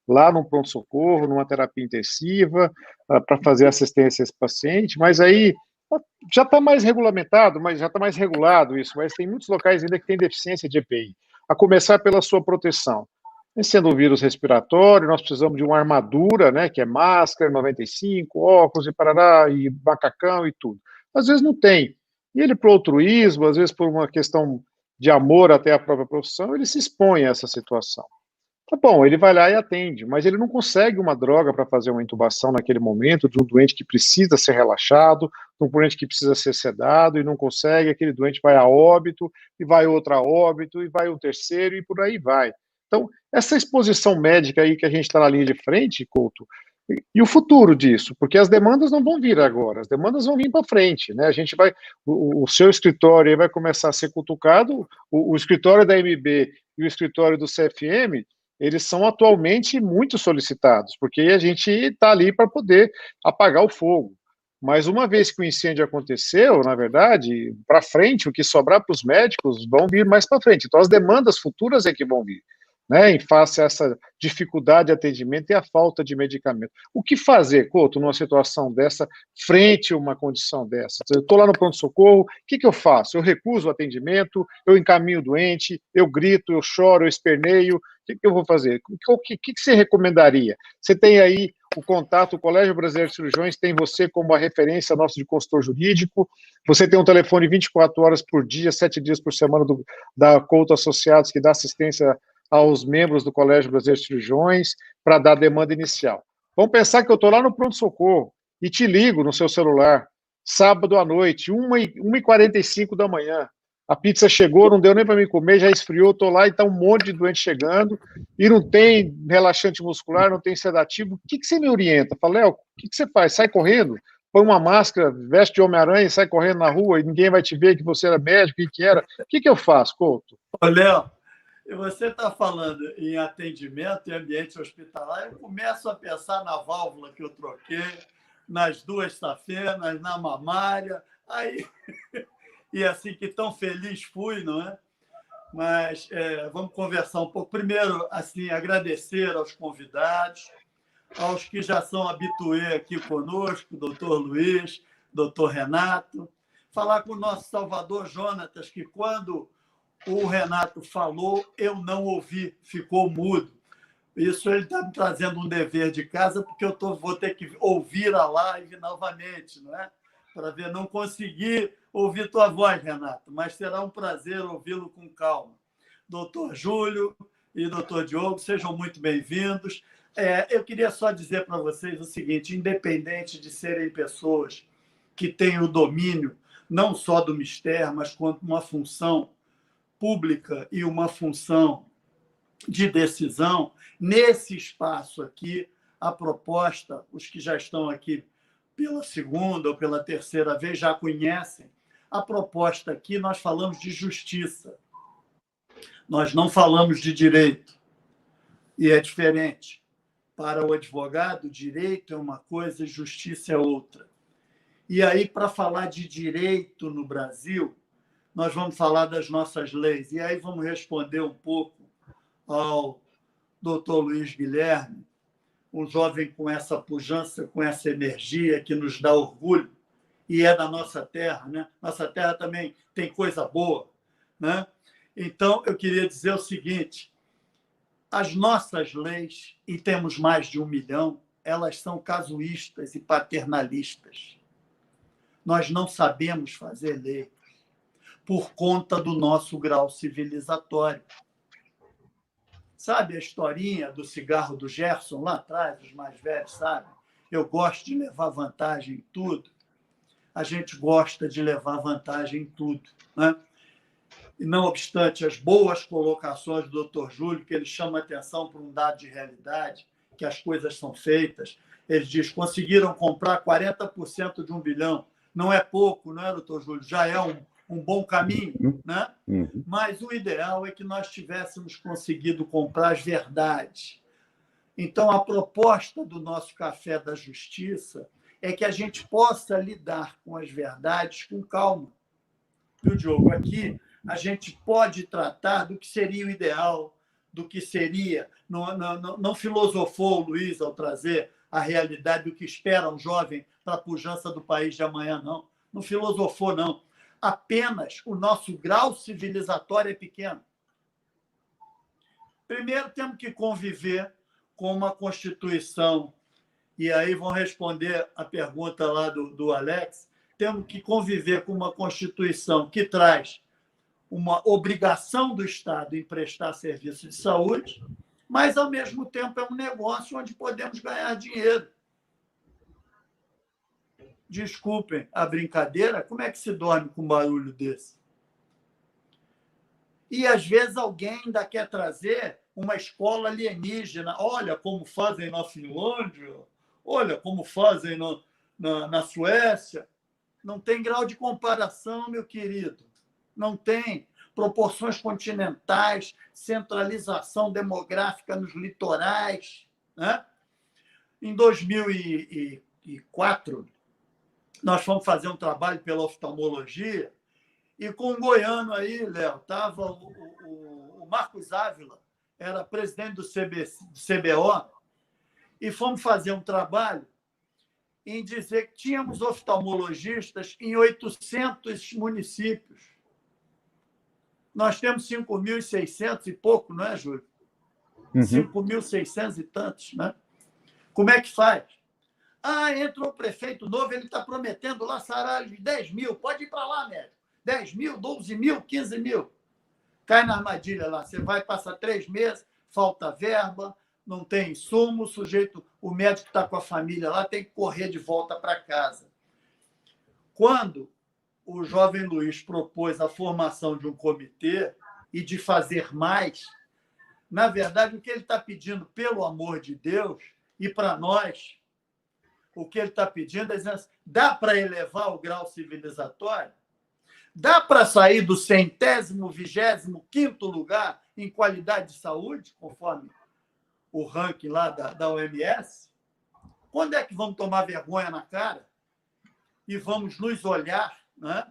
Speaker 1: lá num pronto-socorro, numa terapia intensiva, para fazer assistência a esse paciente, mas aí já está mais regulamentado, mas já está mais regulado isso, mas tem muitos locais ainda que tem deficiência de EPI, a começar pela sua proteção. Sendo um vírus respiratório, nós precisamos de uma armadura, né, que é máscara, 95, óculos e parará, e macacão e tudo. Às vezes não tem. E ele, por altruísmo, às vezes por uma questão de amor até a própria profissão, ele se expõe a essa situação. Tá bom, ele vai lá e atende, mas ele não consegue uma droga para fazer uma intubação naquele momento de um doente que precisa ser relaxado, de um doente que precisa ser sedado e não consegue, aquele doente vai a óbito, e vai outro a óbito, e vai um terceiro, e por aí vai. Então, essa exposição médica aí que a gente está na linha de frente, Couto, e o futuro disso, porque as demandas não vão vir agora, as demandas vão vir para frente, né? A gente vai, o seu escritório aí vai começar a ser cutucado, o escritório da MB e o escritório do CFM, eles são atualmente muito solicitados, porque a gente está ali para poder apagar o fogo. Mas uma vez que o incêndio aconteceu, na verdade, para frente, o que sobrar para os médicos vão vir mais para frente. Então, as demandas futuras é que vão vir, né, em face a essa dificuldade de atendimento e a falta de medicamento. O que fazer, Couto, numa situação dessa, frente a uma condição dessa? Eu estou lá no pronto-socorro, o que eu faço? Eu recuso o atendimento, eu encaminho o doente, eu grito, eu choro, eu esperneio, o que eu vou fazer? O que você recomendaria? Você tem aí o contato, o Colégio Brasileiro de Cirurgiões tem você como a referência nossa de consultor jurídico, você tem um telefone 24 horas por dia, 7 dias por semana da Couto Associados, que dá assistência aos membros do Colégio Brasileiro de Cirurgiões para dar a demanda inicial. Vamos pensar que eu estou lá no pronto-socorro e te ligo no seu celular, sábado à noite, 1h45 da manhã. A pizza chegou, não deu nem para mim comer, já esfriou, estou lá e está um monte de doente chegando, e não tem relaxante muscular, não tem sedativo. O que você me orienta? Fala, Léo, o que você faz? Sai correndo? Põe uma máscara, veste de Homem-Aranha e sai correndo na rua e ninguém vai te ver que você era médico, o que era? O que eu faço, Couto?
Speaker 6: Ô, Léo, você está falando em atendimento e ambiente hospitalar, eu começo a pensar na válvula que eu troquei, nas duas safenas, na mamária, aí... E assim que tão feliz fui, não é? Mas vamos conversar um pouco. Primeiro, assim, agradecer aos convidados, aos que já são habituê aqui conosco, doutor Luiz, doutor Renato. Falar com o nosso Salvador Jonatas, que quando o Renato falou, eu não ouvi, ficou mudo. Isso ele está me trazendo um dever de casa, porque eu vou ter que ouvir a live novamente, não é? Para ver, não consegui ouvir tua voz, Renato, mas será um prazer ouvi-lo com calma. Doutor Júlio e doutor Diogo, sejam muito bem-vindos. Eu queria só dizer para vocês o seguinte, independente de serem pessoas que têm o domínio não só do mistério, mas quanto uma função pública e uma função de decisão, nesse espaço aqui, a proposta, os que já estão aqui pela segunda ou pela terceira vez já conhecem, a proposta aqui nós falamos de justiça. Nós não falamos de direito. E é diferente. Para o advogado, direito é uma coisa e justiça é outra. E aí, para falar de direito no Brasil, nós vamos falar das nossas leis. E aí vamos responder um pouco ao doutor Luiz Guilherme, um jovem com essa pujança, com essa energia que nos dá orgulho, e é da nossa terra, né? Nossa terra também tem coisa boa, né? Então, eu queria dizer o seguinte, as nossas leis, e temos mais de 1 milhão, elas são casuístas e paternalistas. Nós não sabemos fazer lei por conta do nosso grau civilizatório. Sabe a historinha do cigarro do Gerson lá atrás, os mais velhos sabem? Eu gosto de levar vantagem em tudo. a gente gosta de levar vantagem em tudo, né? E, não obstante as boas colocações do Dr. Júlio, que ele chama atenção para um dado de realidade, que as coisas são feitas, ele diz, conseguiram comprar 40% de 1 bilhão. Não é pouco, não é, doutor Júlio? Já é um bom caminho, né? Mas o ideal é que nós tivéssemos conseguido comprar as verdades. Então, a proposta do nosso Café da Justiça é que a gente possa lidar com as verdades com calma. Viu, Diogo? Aqui a gente pode tratar do que seria o ideal, do que seria... Não filosofou o Luiz ao trazer a realidade do que espera um jovem para a pujança do país de amanhã, não. Não filosofou, não. Apenas o nosso grau civilizatório é pequeno. Primeiro, temos que conviver com uma Constituição, e aí vão responder a pergunta lá do Alex, temos que conviver com uma Constituição que traz uma obrigação do Estado em prestar serviço de saúde, mas, ao mesmo tempo, é um negócio onde podemos ganhar dinheiro. Desculpem a brincadeira, como é que se dorme com um barulho desse? E, às vezes, alguém ainda quer trazer uma escola alienígena. Olha como fazem na Finlândia, olha como fazem na Suécia. Não tem grau de comparação, meu querido. Não tem. Proporções continentais, centralização demográfica nos litorais, né? Em 2004, nós fomos fazer um trabalho pela oftalmologia e com um goiano aí, Léo, estava o Marcos Ávila, era presidente do CBO, e fomos fazer um trabalho em dizer que tínhamos oftalmologistas em 800 municípios. Nós temos 5.600 e pouco, não é, Júlio? 5.600 e tantos, né? Como é que faz? Entrou o prefeito novo, ele está prometendo lá salário de 10 mil. Pode ir para lá, médico. 10 mil, 12 mil, 15 mil. Cai na armadilha lá. Você vai passar 3 meses, falta verba, não tem insumo, o médico está com a família lá, tem que correr de volta para casa. Quando o jovem Luiz propôs a formação de um comitê e de fazer mais, na verdade, o que ele está pedindo, pelo amor de Deus, e para nós, o que ele está pedindo é dizer assim, dá para elevar o grau civilizatório? Dá para sair do 100º, 25º lugar em qualidade de saúde, conforme o ranking lá da OMS? Quando é que vamos tomar vergonha na cara e vamos nos olhar, né?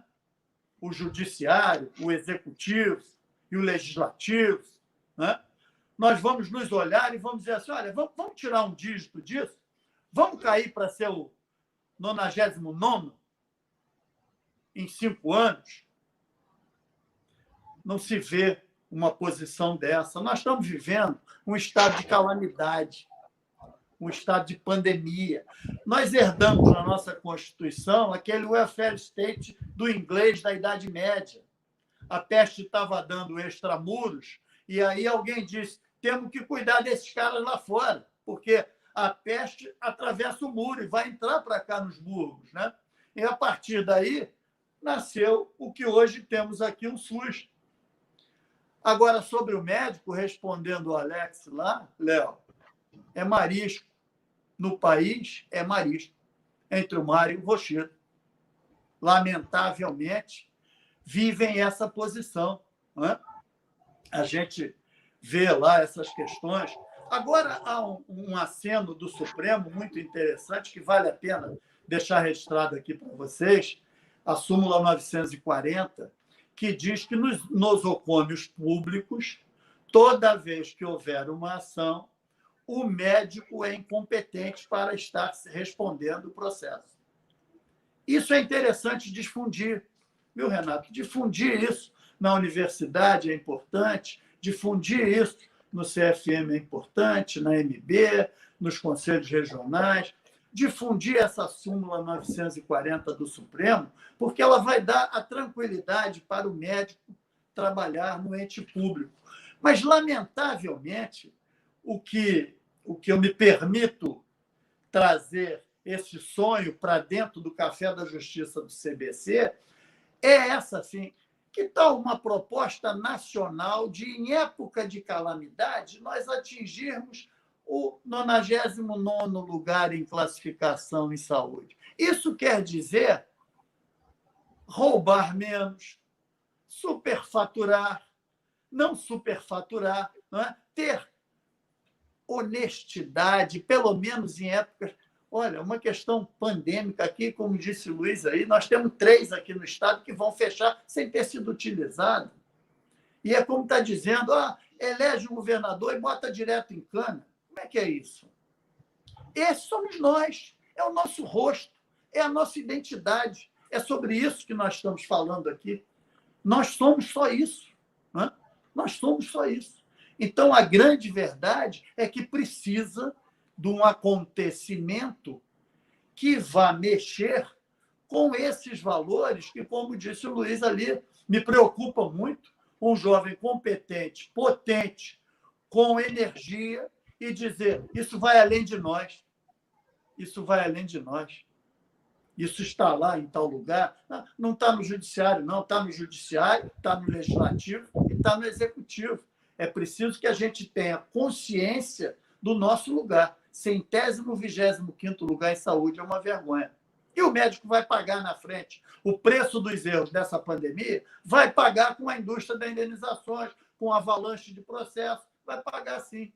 Speaker 6: O judiciário, o executivo e o legislativo, né? Nós vamos nos olhar e vamos dizer assim, olha, vamos tirar um dígito disso, vamos cair para ser o 99º em 5 anos. Não se vê uma posição dessa. Nós estamos vivendo um estado de calamidade, um estado de pandemia. Nós herdamos na nossa Constituição aquele welfare state do inglês da Idade Média. A peste estava dando extramuros e aí alguém disse, temos que cuidar desses caras lá fora, porque a peste atravessa o muro e vai entrar para cá nos burgos, né? E, a partir daí, nasceu o que hoje temos aqui, um SUS. Agora, sobre o médico, respondendo o Alex lá, Léo, é marisco. No país, é marisco. Entre o mar e o rochedo. Lamentavelmente, vivem essa posição, não é? A gente vê lá essas questões. Agora, há um aceno do Supremo muito interessante que vale a pena deixar registrado aqui para vocês, a súmula 940, que diz que nos nosocômios públicos, toda vez que houver uma ação, o médico é incompetente para estar respondendo o processo. Isso é interessante difundir, viu, Renato? Difundir isso na universidade é importante, difundir isso no CFM é importante, na MB, nos conselhos regionais, difundir essa súmula 940 do Supremo, porque ela vai dar a tranquilidade para o médico trabalhar no ente público. Mas, lamentavelmente, o que eu me permito trazer esse sonho para dentro do Café da Justiça do CBC é essa, assim, que tal uma proposta nacional de, em época de calamidade, nós atingirmos o 99º lugar em classificação em saúde. Isso quer dizer roubar menos, superfaturar, não superfaturar, não é? Ter honestidade, pelo menos em épocas... Olha, uma questão pandêmica aqui, como disse o Luiz aí, nós temos 3 aqui no estado que vão fechar sem ter sido utilizado. E é como está dizendo, elege um governador e bota direto em cana. Como é que é isso? Esses somos nós, é o nosso rosto, é a nossa identidade. É sobre isso que nós estamos falando aqui. Nós somos só isso. Né? Nós somos só isso. Então, a grande verdade é que precisa de um acontecimento que vá mexer com esses valores que, como disse o Luiz ali, me preocupa muito. Um jovem competente, potente, com energia, e dizer, isso vai além de nós. Isso vai além de nós. Isso está lá em tal lugar. Não está no judiciário, não. Está no judiciário, está no legislativo e está no executivo. É preciso que a gente tenha consciência do nosso lugar. 125º lugar em saúde é uma vergonha. E o médico vai pagar na frente. O preço dos erros dessa pandemia vai pagar com a indústria das indenizações, com a avalanche de processo. Vai pagar sim.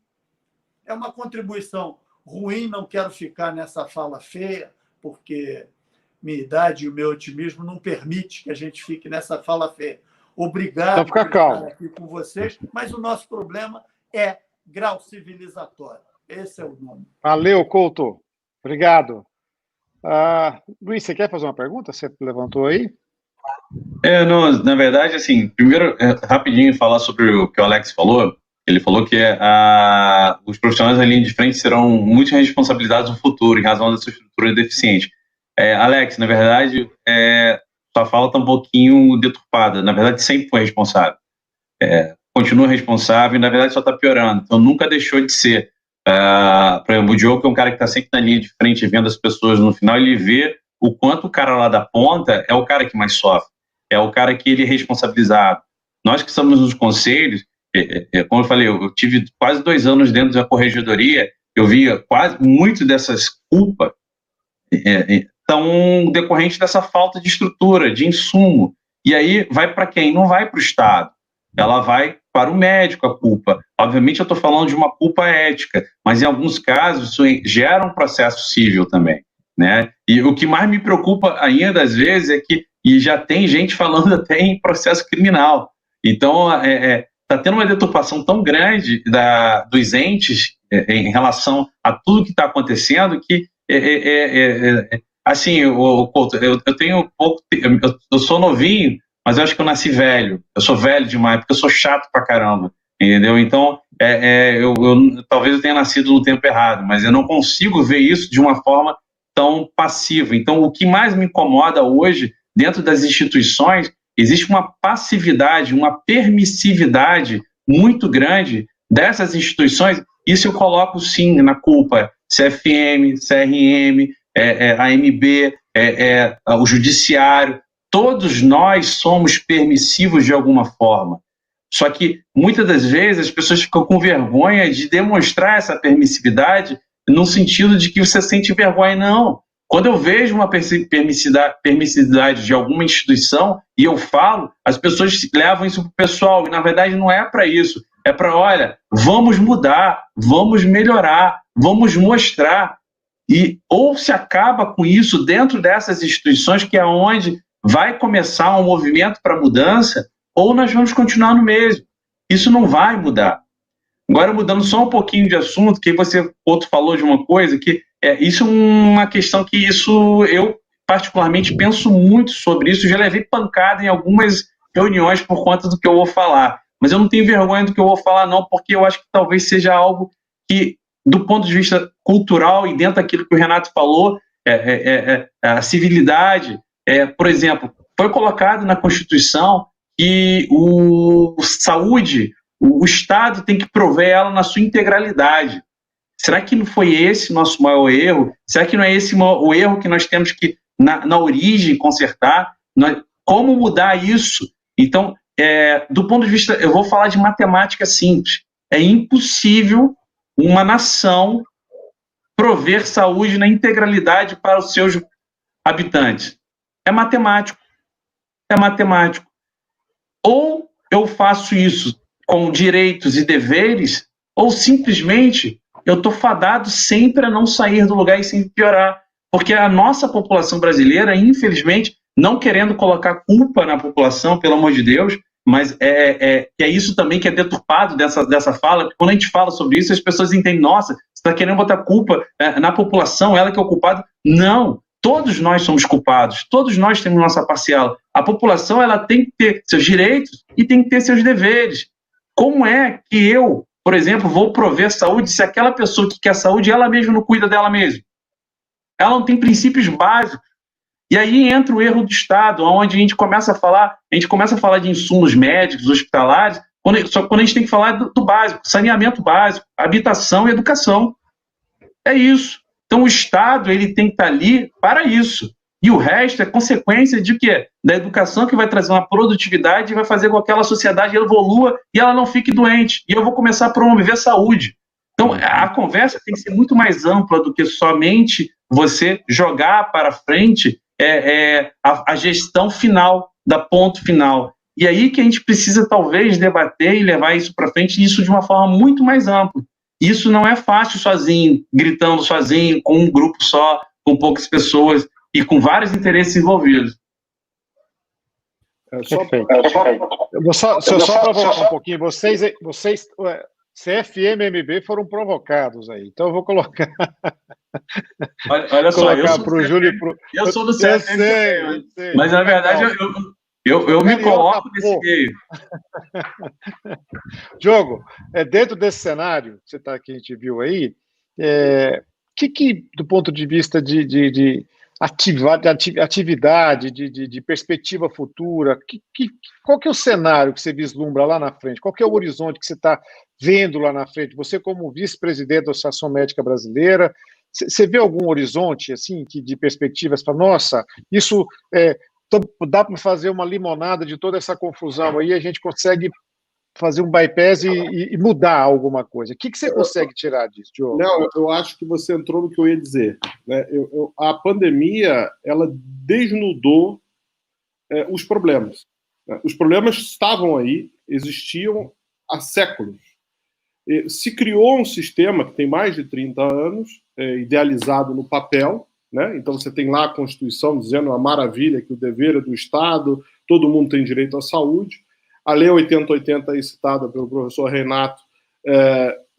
Speaker 6: É uma contribuição ruim, não quero ficar nessa fala feia, porque minha idade e o meu otimismo não permite que a gente fique nessa fala feia. Obrigado
Speaker 1: por estar
Speaker 6: aqui com vocês, mas o nosso problema é grau civilizatório. Esse é o nome.
Speaker 1: Valeu, Couto. Obrigado. Luiz, você quer fazer uma pergunta? Você levantou aí?
Speaker 5: Não, na verdade, assim, primeiro, rapidinho, falar sobre o que o Alex falou. Ele falou que os profissionais da linha de frente serão muito responsabilizados no futuro, em razão dessa estrutura deficiente. Alex, na verdade, sua fala está um pouquinho deturpada. Na verdade, sempre foi responsável. Continua responsável e, na verdade, só está piorando. Então, nunca deixou de ser. Por exemplo, o Diogo, que é um cara que está sempre na linha de frente, vendo as pessoas no final, ele vê o quanto o cara lá da ponta é o cara que mais sofre. É o cara que ele é responsabilizado. Nós que estamos nos conselhos, como eu falei, eu tive quase 2 anos dentro da corregedoria, eu via muito dessas culpas tão decorrentes dessa falta de estrutura, de insumo. E aí vai para quem? Não vai para o Estado. Ela vai para o médico, a culpa. Obviamente eu estou falando de uma culpa ética, mas em alguns casos isso gera um processo civil também, né? E o que mais me preocupa ainda às vezes é que já tem gente falando até em processo criminal. Então está tendo uma deturpação tão grande dos entes em relação a tudo que está acontecendo que assim, eu tenho pouco, eu sou novinho, mas eu acho que eu nasci velho. Eu sou velho demais, porque eu sou chato pra caramba, entendeu? Então, talvez eu tenha nascido no tempo errado, mas eu não consigo ver isso de uma forma tão passiva. Então, o que mais me incomoda hoje, dentro das instituições, existe uma passividade, uma permissividade muito grande dessas instituições. Isso eu coloco, sim, na culpa CFM, CRM, AMB, o Judiciário. Todos nós somos permissivos de alguma forma. Só que, muitas das vezes, as pessoas ficam com vergonha de demonstrar essa permissividade no sentido de que você sente vergonha. Não. Quando eu vejo uma permissividade de alguma instituição e eu falo, as pessoas levam isso para o pessoal. E, na verdade, não é para isso. É para, olha, vamos mudar, vamos melhorar, vamos mostrar. E ou se acaba com isso dentro dessas instituições, que é onde vai começar um movimento para mudança, ou nós vamos continuar no mesmo. Isso não vai mudar. Agora, mudando só um pouquinho de assunto, que outro falou de uma coisa, que isso é uma questão que eu particularmente penso muito sobre isso, já levei pancada em algumas reuniões por conta do que eu vou falar, mas eu não tenho vergonha do que eu vou falar não, porque eu acho que talvez seja algo que, do ponto de vista cultural e dentro daquilo que o Renato falou, a civilidade, por exemplo, foi colocado na Constituição que saúde, o Estado tem que prover ela na sua integralidade. Será que não foi esse nosso maior erro? Será que não é esse o erro que nós temos que, na origem, consertar? Como mudar isso? Então, do ponto de vista, eu vou falar de matemática simples. É impossível uma nação prover saúde na integralidade para os seus habitantes. É matemático. É matemático. Ou eu faço isso com direitos e deveres, ou simplesmente eu estou fadado sempre a não sair do lugar e sempre piorar. Porque a nossa população brasileira, infelizmente, não querendo colocar culpa na população, pelo amor de Deus, mas é isso também que é deturpado dessa fala, porque quando a gente fala sobre isso, as pessoas entendem, nossa, você está querendo botar culpa na população, ela que é o culpado. Não, todos nós somos culpados, todos nós temos nossa parcela. A população, ela tem que ter seus direitos e tem que ter seus deveres. Como é que eu, por exemplo, vou prover saúde se aquela pessoa que quer saúde, ela mesma não cuida dela mesma? Ela não tem princípios básicos. E aí entra o erro do Estado, onde a gente começa a falar de insumos médicos, hospitalares, só quando a gente tem que falar do básico, saneamento básico, habitação e educação. É isso. Então o Estado, ele tem que estar ali para isso. E o resto é consequência de quê? Da educação, que vai trazer uma produtividade e vai fazer com que aquela sociedade evolua e ela não fique doente. E eu vou começar a promover saúde. Então a conversa tem que ser muito mais ampla do que somente você jogar para frente a gestão final, da ponto final. E aí que a gente precisa, talvez, debater e levar isso para frente, e isso de uma forma muito mais ampla. Isso não é fácil sozinho, gritando sozinho, com um grupo só, com poucas pessoas e com vários interesses envolvidos.
Speaker 1: Eu vou só provocar um pouquinho. Vocês CFM-MB foram provocados aí. Então eu vou colocar.
Speaker 5: Olha só, eu sou do CFM, mas na verdade eu me coloco nesse meio.
Speaker 1: Diogo, dentro desse cenário que a gente viu aí, que do ponto de vista de atividade, de perspectiva futura, qual que é o cenário que você vislumbra lá na frente? Qual que é o horizonte que você está vendo lá na frente? Você, como vice-presidente da Associação Médica Brasileira, você vê algum horizonte assim de perspectivas para, nossa, isso dá para fazer uma limonada de toda essa confusão aí, a gente consegue fazer um bypass e mudar alguma coisa. O que você consegue tirar disso, Diogo?
Speaker 2: Não, eu acho que você entrou no que eu ia dizer. Né? A pandemia, ela desnudou os problemas. Né? Os problemas estavam aí, existiam há séculos. Se criou um sistema que tem mais de 30 anos, idealizado no papel, né? Então você tem lá a Constituição dizendo a maravilha que o dever é do Estado, todo mundo tem direito à saúde. A Lei 8080, aí citada pelo professor Renato,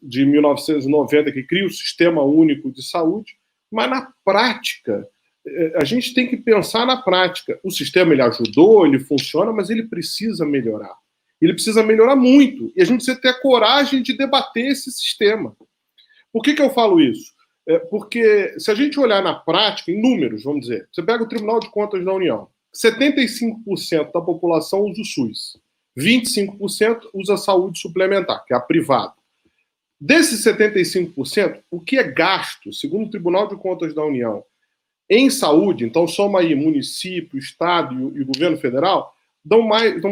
Speaker 2: de 1990, que cria o Sistema Único de Saúde, mas na prática, a gente tem que pensar na prática. O sistema, ele ajudou, ele funciona, mas ele precisa melhorar. Ele precisa melhorar muito, e a gente precisa ter a coragem de debater esse sistema. Por que eu falo isso? Porque se a gente olhar na prática, em números, vamos dizer, você pega o Tribunal de Contas da União, 75% da população usa o SUS, 25% usa a saúde suplementar, que é a privada. Desses 75%, o que é gasto, segundo o Tribunal de Contas da União, em saúde, então soma aí município, estado e o governo federal, dão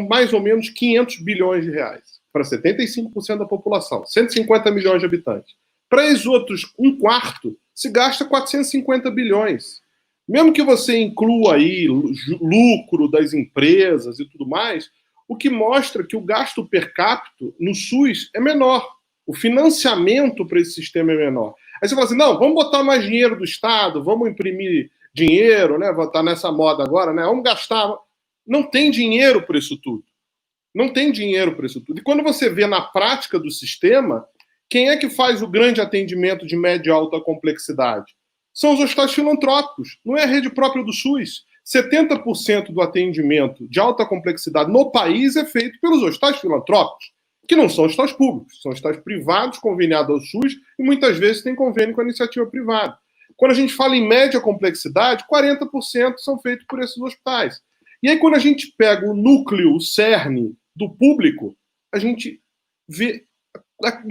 Speaker 2: mais ou menos 500 bilhões de reais para 75% da população, 150 milhões de habitantes. Para os outros, um quarto, se gasta 450 bilhões. Mesmo que você inclua aí lucro das empresas e tudo mais, o que mostra que o gasto per capita no SUS é menor. O financiamento para esse sistema é menor. Aí você fala assim, não, vamos botar mais dinheiro do Estado, vamos imprimir dinheiro, né? Vou estar nessa moda agora, né? Vamos gastar. Não tem dinheiro para isso tudo. Não tem dinheiro para isso tudo. E quando você vê na prática do sistema, quem é que faz o grande atendimento de média e alta complexidade? São os hospitais filantrópicos, não é a rede própria do SUS. 70% do atendimento de alta complexidade no país é feito pelos hospitais filantrópicos, que não são hospitais públicos, são hospitais privados conveniados ao SUS e muitas vezes tem convênio com a iniciativa privada. Quando a gente fala em média complexidade, 40% são feitos por esses hospitais. E aí quando a gente pega o núcleo, o cerne do público, a gente vê a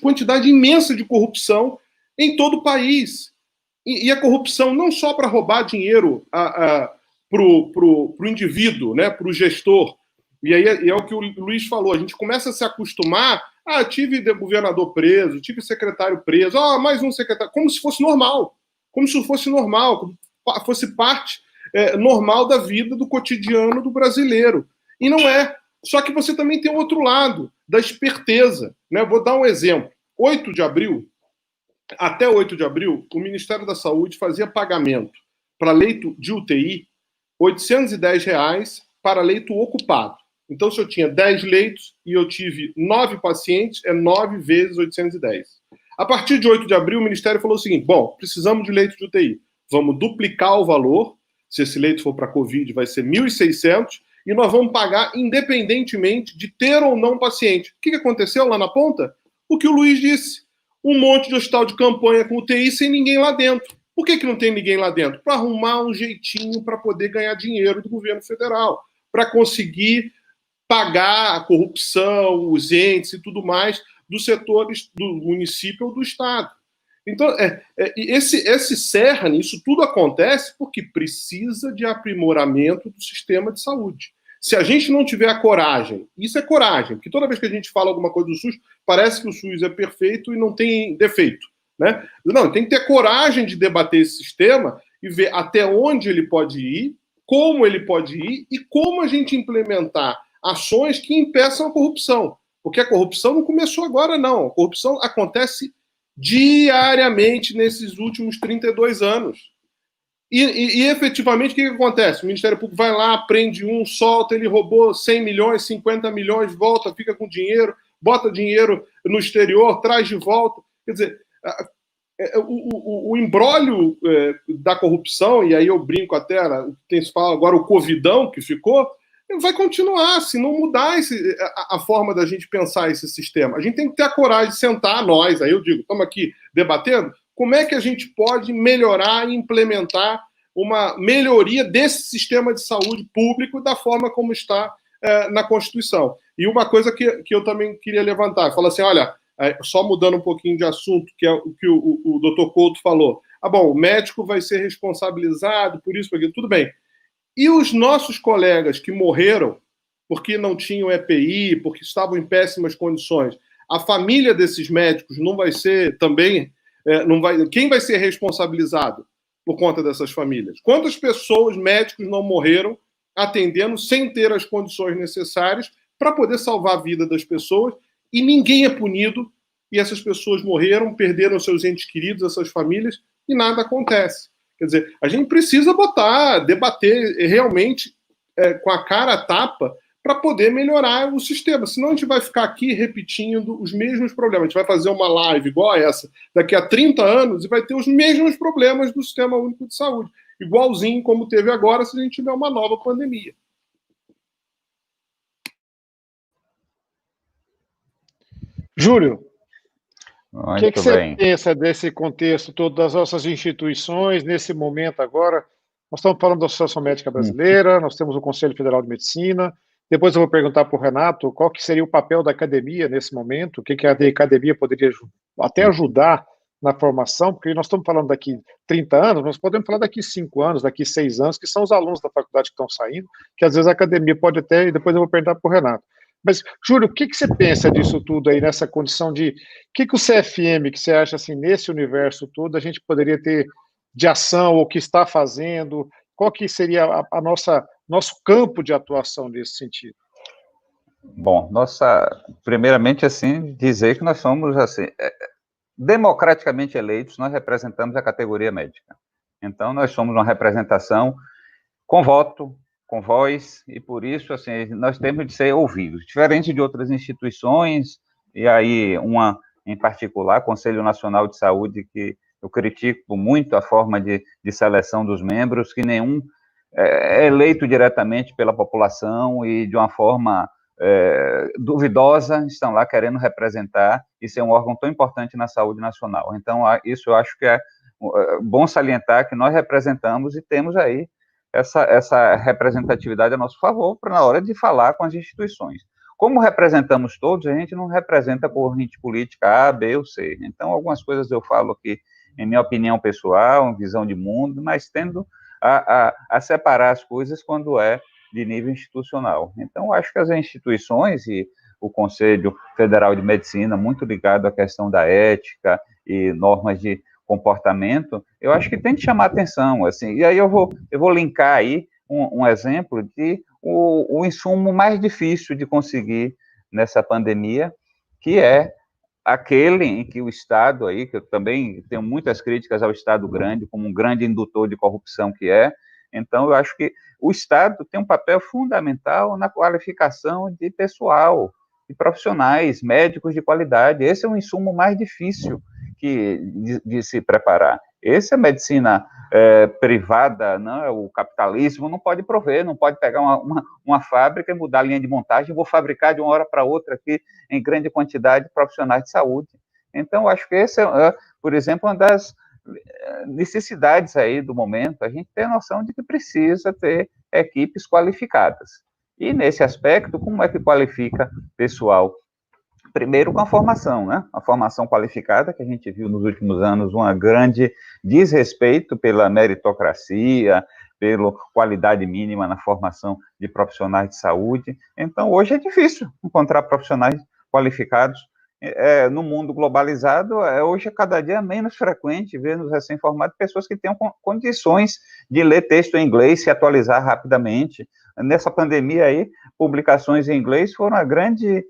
Speaker 2: quantidade imensa de corrupção em todo o país. E a corrupção não só para roubar dinheiro para o indivíduo, né, para o gestor. E aí é o que o Luiz falou, a gente começa a se acostumar, tive governador preso, tive secretário preso, mais um secretário, como se fosse normal, como fosse parte normal da vida, do cotidiano do brasileiro. E não é. Só que você também tem o outro lado, da esperteza. Né? Vou dar um exemplo. Até 8 de abril, o Ministério da Saúde fazia pagamento para leito de UTI R$ 810 para leito ocupado. Então, se eu tinha 10 leitos e eu tive 9 pacientes, é 9 vezes 810. A partir de 8 de abril, o Ministério falou o seguinte, precisamos de leito de UTI. Vamos duplicar o valor. Se esse leito for para Covid, vai ser 1.600, e nós vamos pagar independentemente de ter ou não paciente. O que aconteceu lá na ponta? O que o Luiz disse. Um monte de hospital de campanha com UTI sem ninguém lá dentro. Por que não tem ninguém lá dentro? Para arrumar um jeitinho para poder ganhar dinheiro do governo federal, para conseguir pagar a corrupção, os entes e tudo mais dos setores do município ou do estado. Então, esse cerne, isso tudo acontece porque precisa de aprimoramento do sistema de saúde. Se a gente não tiver a coragem, isso é coragem, porque toda vez que a gente fala alguma coisa do SUS, parece que o SUS é perfeito e não tem defeito. Né? Não, tem que ter coragem de debater esse sistema e ver até onde ele pode ir, como ele pode ir e como a gente implementar ações que impeçam a corrupção. Porque a corrupção não começou agora, não. A corrupção acontece diariamente nesses últimos 32 anos. E efetivamente, o que acontece? O Ministério Público vai lá, prende um, solta, ele roubou 100 milhões, 50 milhões, volta, fica com dinheiro, bota dinheiro no exterior, traz de volta. Quer dizer, o imbróglio da corrupção, e aí eu brinco até, tem se fala agora o covidão que ficou, vai continuar, se não mudar a forma da gente pensar esse sistema. A gente tem que ter a coragem de sentar, nós, aí eu digo, estamos aqui debatendo, como é que a gente pode melhorar e implementar uma melhoria desse sistema de saúde público da forma como está na Constituição. E uma coisa que eu também queria levantar, fala assim, olha, só mudando um pouquinho de assunto, que é o que o doutor Couto falou. O médico vai ser responsabilizado por isso, por aquilo, tudo bem. E os nossos colegas que morreram porque não tinham EPI, porque estavam em péssimas condições, a família desses médicos não vai ser também... quem vai ser responsabilizado por conta dessas famílias? Quantas pessoas, médicos, não morreram atendendo sem ter as condições necessárias para poder salvar a vida das pessoas e ninguém é punido e essas pessoas morreram, perderam seus entes queridos, essas famílias, e nada acontece. Quer dizer, a gente precisa debater realmente com a cara a tapa para poder melhorar o sistema. Senão a gente vai ficar aqui repetindo os mesmos problemas. A gente vai fazer uma live igual a essa daqui a 30 anos e vai ter os mesmos problemas do Sistema Único de Saúde. Igualzinho como teve agora se a gente tiver uma nova pandemia.
Speaker 1: Júlio, o que
Speaker 3: você
Speaker 1: pensa desse contexto todo das nossas instituições, nesse momento agora? Nós estamos falando da Associação Médica Brasileira, nós temos o Conselho Federal de Medicina, depois eu vou perguntar para o Renato qual que seria o papel da academia nesse momento, o que a academia poderia até ajudar na formação, porque nós estamos falando daqui 30 anos, nós podemos falar daqui 5 anos, daqui 6 anos, que são os alunos da faculdade que estão saindo, que às vezes a academia pode até, e depois eu vou perguntar para o Renato. Mas, Júlio, o que você pensa disso tudo aí, nessa condição de... O que o CFM, que você acha, assim, nesse universo todo, a gente poderia ter de ação, ou que está fazendo? Qual que seria nosso campo de atuação nesse sentido?
Speaker 3: Bom, primeiramente, assim, dizer que nós somos, assim, democraticamente eleitos, nós representamos a categoria médica. Então, nós somos uma representação com voto, com voz, e por isso, assim, nós temos de ser ouvidos. Diferente de outras instituições, e aí uma em particular, Conselho Nacional de Saúde, que eu critico muito a forma de seleção dos membros, que nenhum é eleito diretamente pela população e de uma forma duvidosa, estão lá querendo representar e ser um órgão tão importante na saúde nacional. Então, isso eu acho que é bom salientar que nós representamos e temos aí essa representatividade a nosso favor para na hora de falar com as instituições. como representamos todos, a gente não representa a corrente política A, B ou C. Então, algumas coisas eu falo aqui em minha opinião pessoal, em visão de mundo, mas tendo a separar as coisas quando é de nível institucional. Então, acho que as instituições e o Conselho Federal de Medicina, muito ligado à questão da ética e normas de comportamento, eu acho que tem que chamar atenção, assim, e aí eu vou linkar aí um exemplo de o insumo mais difícil de conseguir nessa pandemia, que é aquele em que o Estado aí, que eu também tenho muitas críticas ao Estado grande, como um grande indutor de corrupção que é, então eu acho que o Estado tem um papel fundamental na qualificação de pessoal, de profissionais, médicos de qualidade. Esse é um insumo mais difícil de se preparar. Esse é a medicina privada, não, o capitalismo não pode prover, não pode pegar uma fábrica e mudar a linha de montagem, vou fabricar de uma hora para outra aqui em grande quantidade profissionais de saúde. Então, acho que esse é, por exemplo, uma das necessidades aí do momento, a gente tem a noção de que precisa ter equipes qualificadas. E, nesse aspecto, como é que qualifica pessoal? Primeiro com a formação, né? A formação qualificada, que a gente viu nos últimos anos um grande desrespeito pela meritocracia, pela qualidade mínima na formação de profissionais de saúde. Então, hoje é difícil encontrar profissionais qualificados. No mundo globalizado, hoje é cada dia menos frequente ver nos recém-formados pessoas que tenham condições de ler texto em inglês, se atualizar rapidamente. Nessa pandemia aí, publicações em inglês foram a grande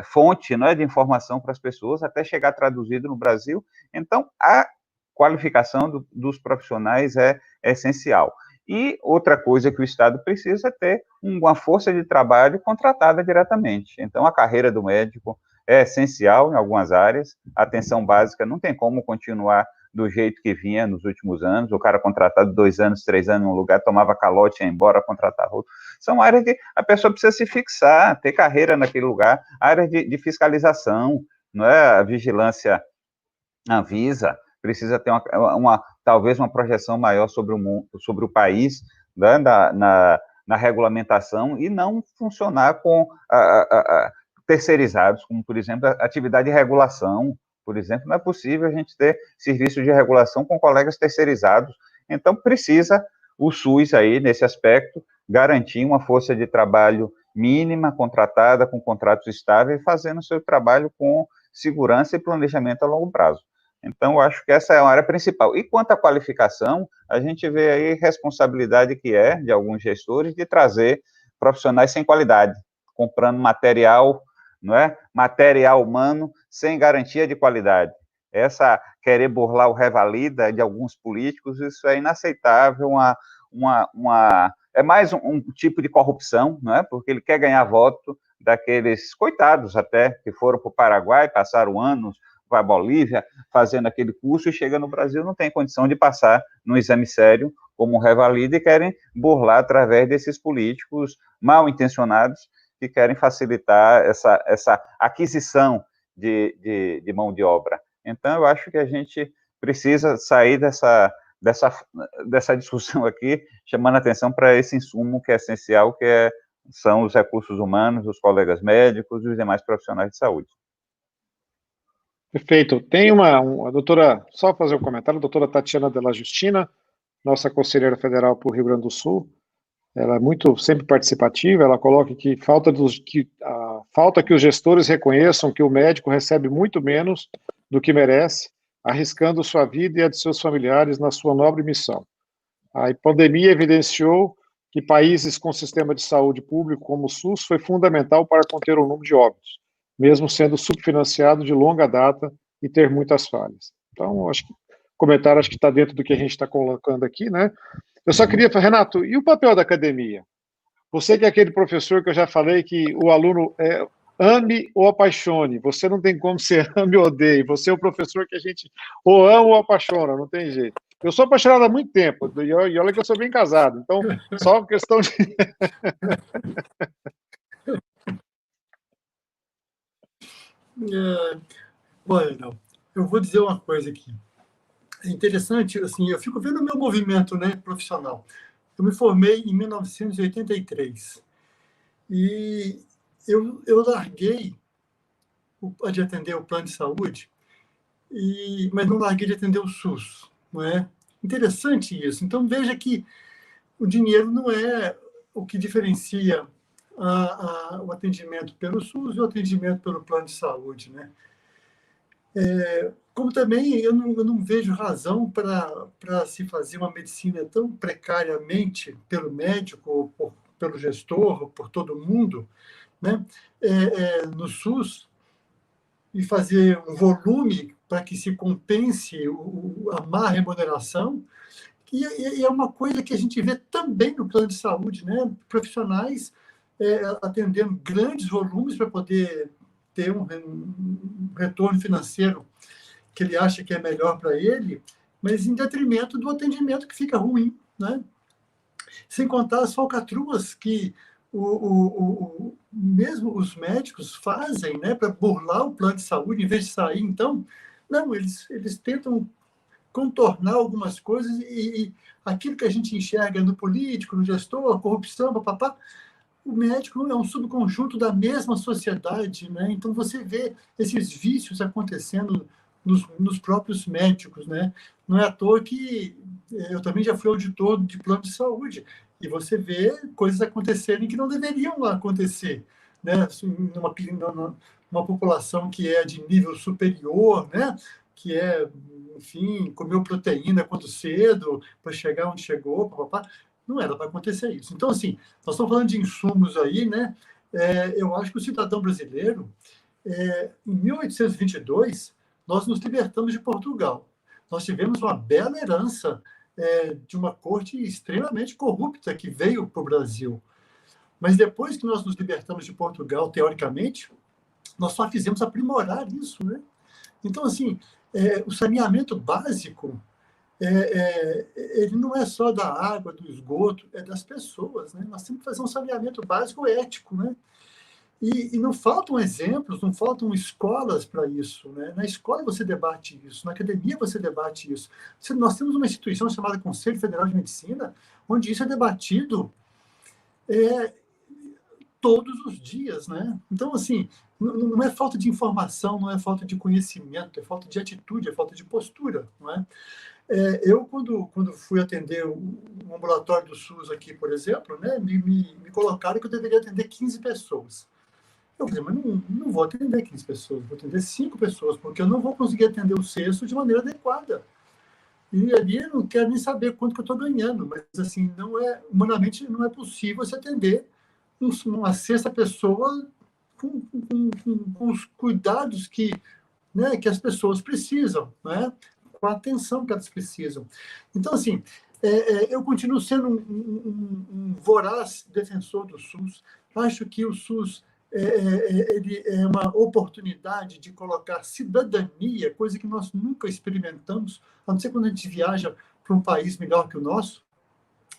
Speaker 3: fonte, não é, de informação para as pessoas, até chegar traduzido no Brasil. Então, a qualificação dos profissionais é essencial. E outra coisa que o Estado precisa é ter uma força de trabalho contratada diretamente. Então, a carreira do médico é essencial em algumas áreas. A atenção básica não tem como continuar do jeito que vinha nos últimos anos, o cara contratado 2 anos, 3 anos em um lugar, tomava calote, ia embora, contratava outro. São áreas que a pessoa precisa se fixar, ter carreira naquele lugar, áreas de fiscalização, não é? A vigilância Anvisa precisa ter talvez uma projeção maior sobre o país, né, na regulamentação, e não funcionar com terceirizados, como, por exemplo, a atividade de regulação. Por exemplo, não é possível a gente ter serviço de regulação com colegas terceirizados. Então, precisa o SUS aí, nesse aspecto, garantir uma força de trabalho mínima, contratada, com contratos estáveis, fazendo o seu trabalho com segurança e planejamento a longo prazo. Então, eu acho que essa é a área principal. E quanto à qualificação, a gente vê aí responsabilidade que é de alguns gestores de trazer profissionais sem qualidade, comprando material, não é? Material humano sem garantia de qualidade. Querer burlar o revalida de alguns políticos, isso é inaceitável, é mais um tipo de corrupção, não é? Porque ele quer ganhar voto daqueles coitados até, que foram para o Paraguai, passaram anos, vai à Bolívia, fazendo aquele curso, e chega no Brasil, não tem condição de passar no exame sério como revalida, e querem burlar através desses políticos mal intencionados que querem facilitar essa aquisição de mão de obra. Então, eu acho que a gente precisa sair dessa discussão aqui, chamando a atenção para esse insumo que é essencial, são os recursos humanos, os colegas médicos e os demais profissionais de saúde.
Speaker 1: Perfeito. Tem a doutora, só fazer um comentário, a doutora Tatiana Della Justina, nossa conselheira federal para o Rio Grande do Sul. Ela é sempre participativa, ela coloca que falta que os gestores reconheçam que o médico recebe muito menos do que merece, arriscando sua vida e a de seus familiares na sua nobre missão. A pandemia evidenciou que países com sistema de saúde público como o SUS foi fundamental para conter o número de óbitos, mesmo sendo subfinanciado de longa data e ter muitas falhas. Então, acho que o comentário está dentro do que a gente está colocando aqui, né? Eu só queria, Renato, e o papel da academia? Você que é aquele professor que eu já falei que o aluno ame ou apaixone, você não tem como ser ame ou odeie, você é o professor que a gente ou ama ou apaixona, não tem jeito. Eu sou apaixonado há muito tempo, e olha que eu sou bem casado, então só questão de...
Speaker 4: Olha, eu vou dizer uma coisa aqui. É interessante, assim, eu fico vendo o meu movimento, né, profissional. Eu me formei em 1983. E eu larguei de atender o plano de saúde, mas não larguei de atender o SUS, não é? Interessante isso. Então, veja que o dinheiro não é o que diferencia o atendimento pelo SUS e o atendimento pelo plano de saúde, né? Como também eu não vejo razão para se fazer uma medicina tão precariamente pelo médico, pelo gestor, por todo mundo, né? No SUS, e fazer um volume para que se compense a má remuneração. E é uma coisa que a gente vê também no plano de saúde, né? Profissionais atendendo grandes volumes para poder ter um retorno financeiro que ele acha que é melhor para ele, mas em detrimento do atendimento que fica ruim, né? Sem contar as falcatruas que mesmo os médicos fazem, né, para burlar o plano de saúde, em vez de sair, então, não, eles tentam contornar algumas coisas e aquilo que a gente enxerga no político, no gestor, a corrupção, papapá, o médico é um subconjunto da mesma sociedade, né? Então você vê esses vícios acontecendo nos próprios médicos, né? Não é à toa que eu também já fui auditor de plano de saúde e você vê coisas acontecerem que não deveriam acontecer, né? Numa população que é de nível superior, né? Que enfim, comeu proteína quanto cedo para chegar onde chegou, papapá. Não era para acontecer isso. Então, assim, nós estamos falando de insumos aí, né? Eu acho que o cidadão brasileiro, em 1822, nós nos libertamos de Portugal. Nós tivemos uma bela herança de uma corte extremamente corrupta que veio para o Brasil. Mas depois que nós nos libertamos de Portugal, teoricamente, nós só fizemos aprimorar isso, né? Então, assim, o saneamento básico, ele não é só da água, do esgoto, é das pessoas, né? Nós temos que fazer um saneamento básico ético, né? E não faltam exemplos, não faltam escolas para isso, né? Na escola você debate isso, na academia você debate isso. Nós temos uma instituição chamada Conselho Federal de Medicina, onde isso é debatido todos os dias, né? Então, assim, não é falta de informação, não é falta de conhecimento, é falta de atitude, é falta de postura, não é? Eu, quando fui atender o ambulatório do SUS aqui, por exemplo, né, me colocaram que eu deveria atender 15 pessoas. Eu falei, mas não vou atender 15 pessoas, vou atender 5 pessoas, porque eu não vou conseguir atender o sexto de maneira adequada. E ali eu não quero nem saber quanto que eu estou ganhando, mas, assim, humanamente não é possível se atender uma sexta pessoa com os cuidados que as pessoas precisam, né? Com a atenção que elas precisam. Então, assim, eu continuo sendo um voraz defensor do SUS. Acho que o SUS ele é uma oportunidade de colocar cidadania, coisa que nós nunca experimentamos, a não ser quando a gente viaja para um país melhor que o nosso.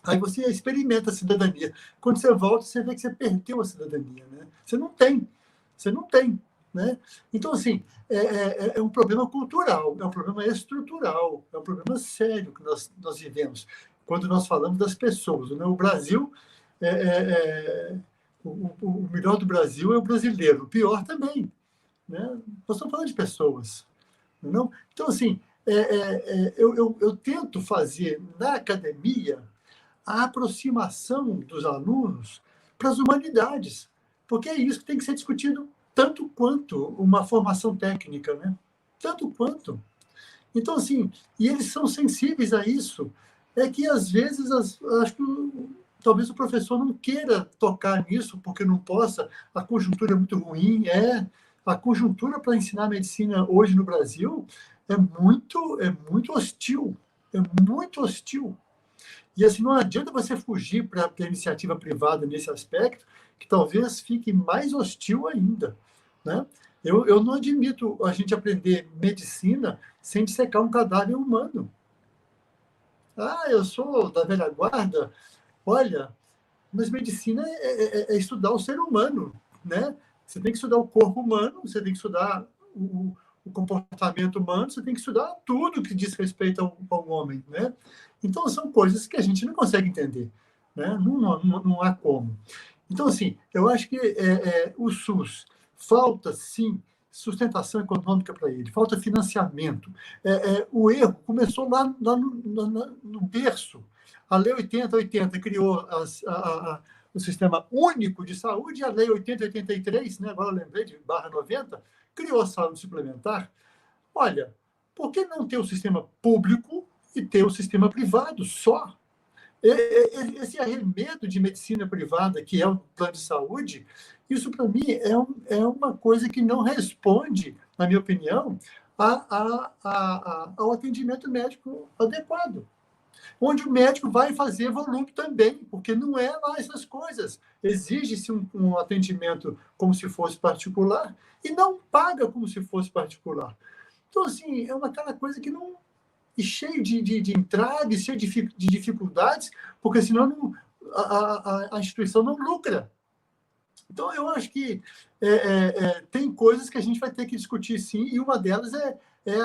Speaker 4: Aí você experimenta a cidadania. Quando você volta, você vê que você perdeu a cidadania, né? Você não tem, né? Então, assim, é um problema cultural, é um problema estrutural, é um problema sério que nós vivemos quando nós falamos das pessoas, né? O Brasil, o melhor do Brasil é o brasileiro, o pior também, né? Nós estamos falando de pessoas, não? Então, assim, eu tento fazer na academia a aproximação dos alunos para as humanidades, porque é isso que tem que ser discutido tanto quanto uma formação técnica, né? Tanto quanto. Então, assim, e eles são sensíveis a isso. É que, às vezes, acho que talvez o professor não queira tocar nisso, porque não possa, a conjuntura é muito ruim. A conjuntura para ensinar medicina hoje no Brasil é muito hostil. É muito hostil. E, assim, não adianta você fugir para a iniciativa privada nesse aspecto, que talvez fique mais hostil ainda, né? Eu não admito a gente aprender medicina sem dissecar um cadáver humano. Eu sou da velha guarda. Olha, mas medicina é estudar o ser humano, né? Você tem que estudar o corpo humano, você tem que estudar o comportamento humano, você tem que estudar tudo que diz respeito ao homem, né? Então, são coisas que a gente não consegue entender, né? Não há como. Então, assim, eu acho que o SUS falta, sim, sustentação econômica para ele, falta financiamento. O erro começou lá no berço. A Lei 8080 criou o Sistema Único de Saúde, e a Lei 8083, né, agora eu lembrei de /90, criou a saúde suplementar. Olha, por que não ter o sistema público e ter o sistema privado só? Esse arremedo de medicina privada, que é o plano de saúde, isso, para mim, é uma coisa que não responde, na minha opinião, ao atendimento médico adequado. Onde o médico vai fazer volume também, porque não é lá essas coisas. Exige-se um atendimento como se fosse particular e não paga como se fosse particular. Então, assim, é aquela coisa que não... E cheio de entraves, cheio de dificuldades, porque senão a instituição não lucra. Então, eu acho que tem coisas que a gente vai ter que discutir, sim, e uma delas é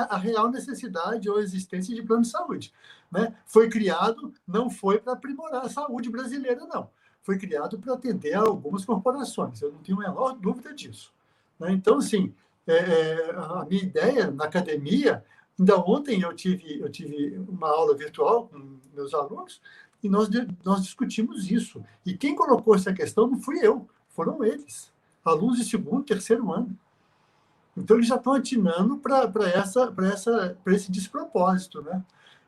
Speaker 4: a real necessidade ou existência de plano de saúde. Né? Foi criado, não foi para aprimorar a saúde brasileira, não. Foi criado para atender a algumas corporações. Eu não tenho a menor dúvida disso. Né? Então, assim, a minha ideia na academia... Ainda ontem eu tive uma aula virtual com meus alunos e nós discutimos isso. E quem colocou essa questão não fui eu, foram eles, alunos de segundo, terceiro ano. Então, eles já estão atinando para esse despropósito. Né?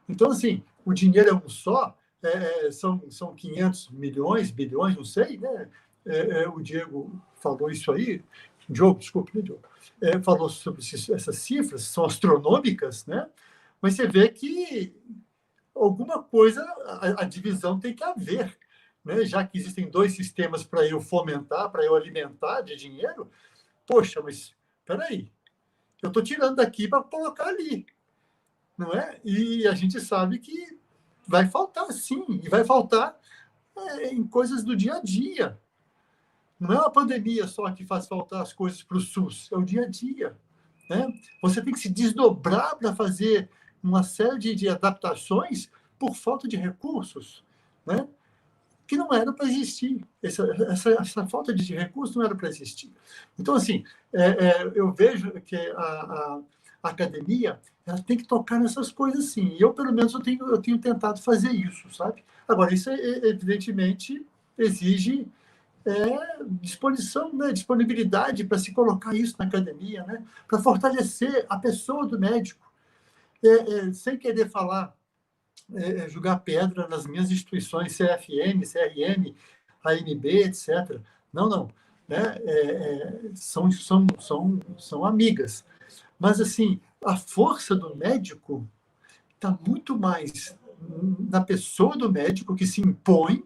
Speaker 4: Então, assim, o dinheiro é um só, são 500 milhões, bilhões, não sei, né? O Diego falou isso aí, Diogo, desculpe, né, Diogo? Falou sobre essas cifras, são astronômicas, né? Mas você vê que alguma coisa, a divisão tem que haver, né? Já que existem dois sistemas para eu fomentar, para eu alimentar de dinheiro, poxa, mas espera aí, eu estou tirando daqui para colocar ali, não é? E a gente sabe que vai faltar, sim, e vai faltar em coisas do dia a dia. Não é uma pandemia só que faz faltar as coisas para o SUS, é o dia a dia. Né? Você tem que se desdobrar para fazer uma série de adaptações por falta de recursos, né? Que não era para existir. Essa falta de recursos não era para existir. Então, assim, eu vejo que a academia ela tem que tocar nessas coisas, sim. E eu, pelo menos, eu tenho tentado fazer isso, sabe? Agora, isso, evidentemente, exige... disposição, né? Disponibilidade para se colocar isso na academia, né? Para fortalecer a pessoa do médico, sem querer falar, jogar pedra nas minhas instituições, CFM, CRM, AMB, etc. Não, né? São amigas. Mas, assim, a força do médico está muito mais na pessoa do médico que se impõe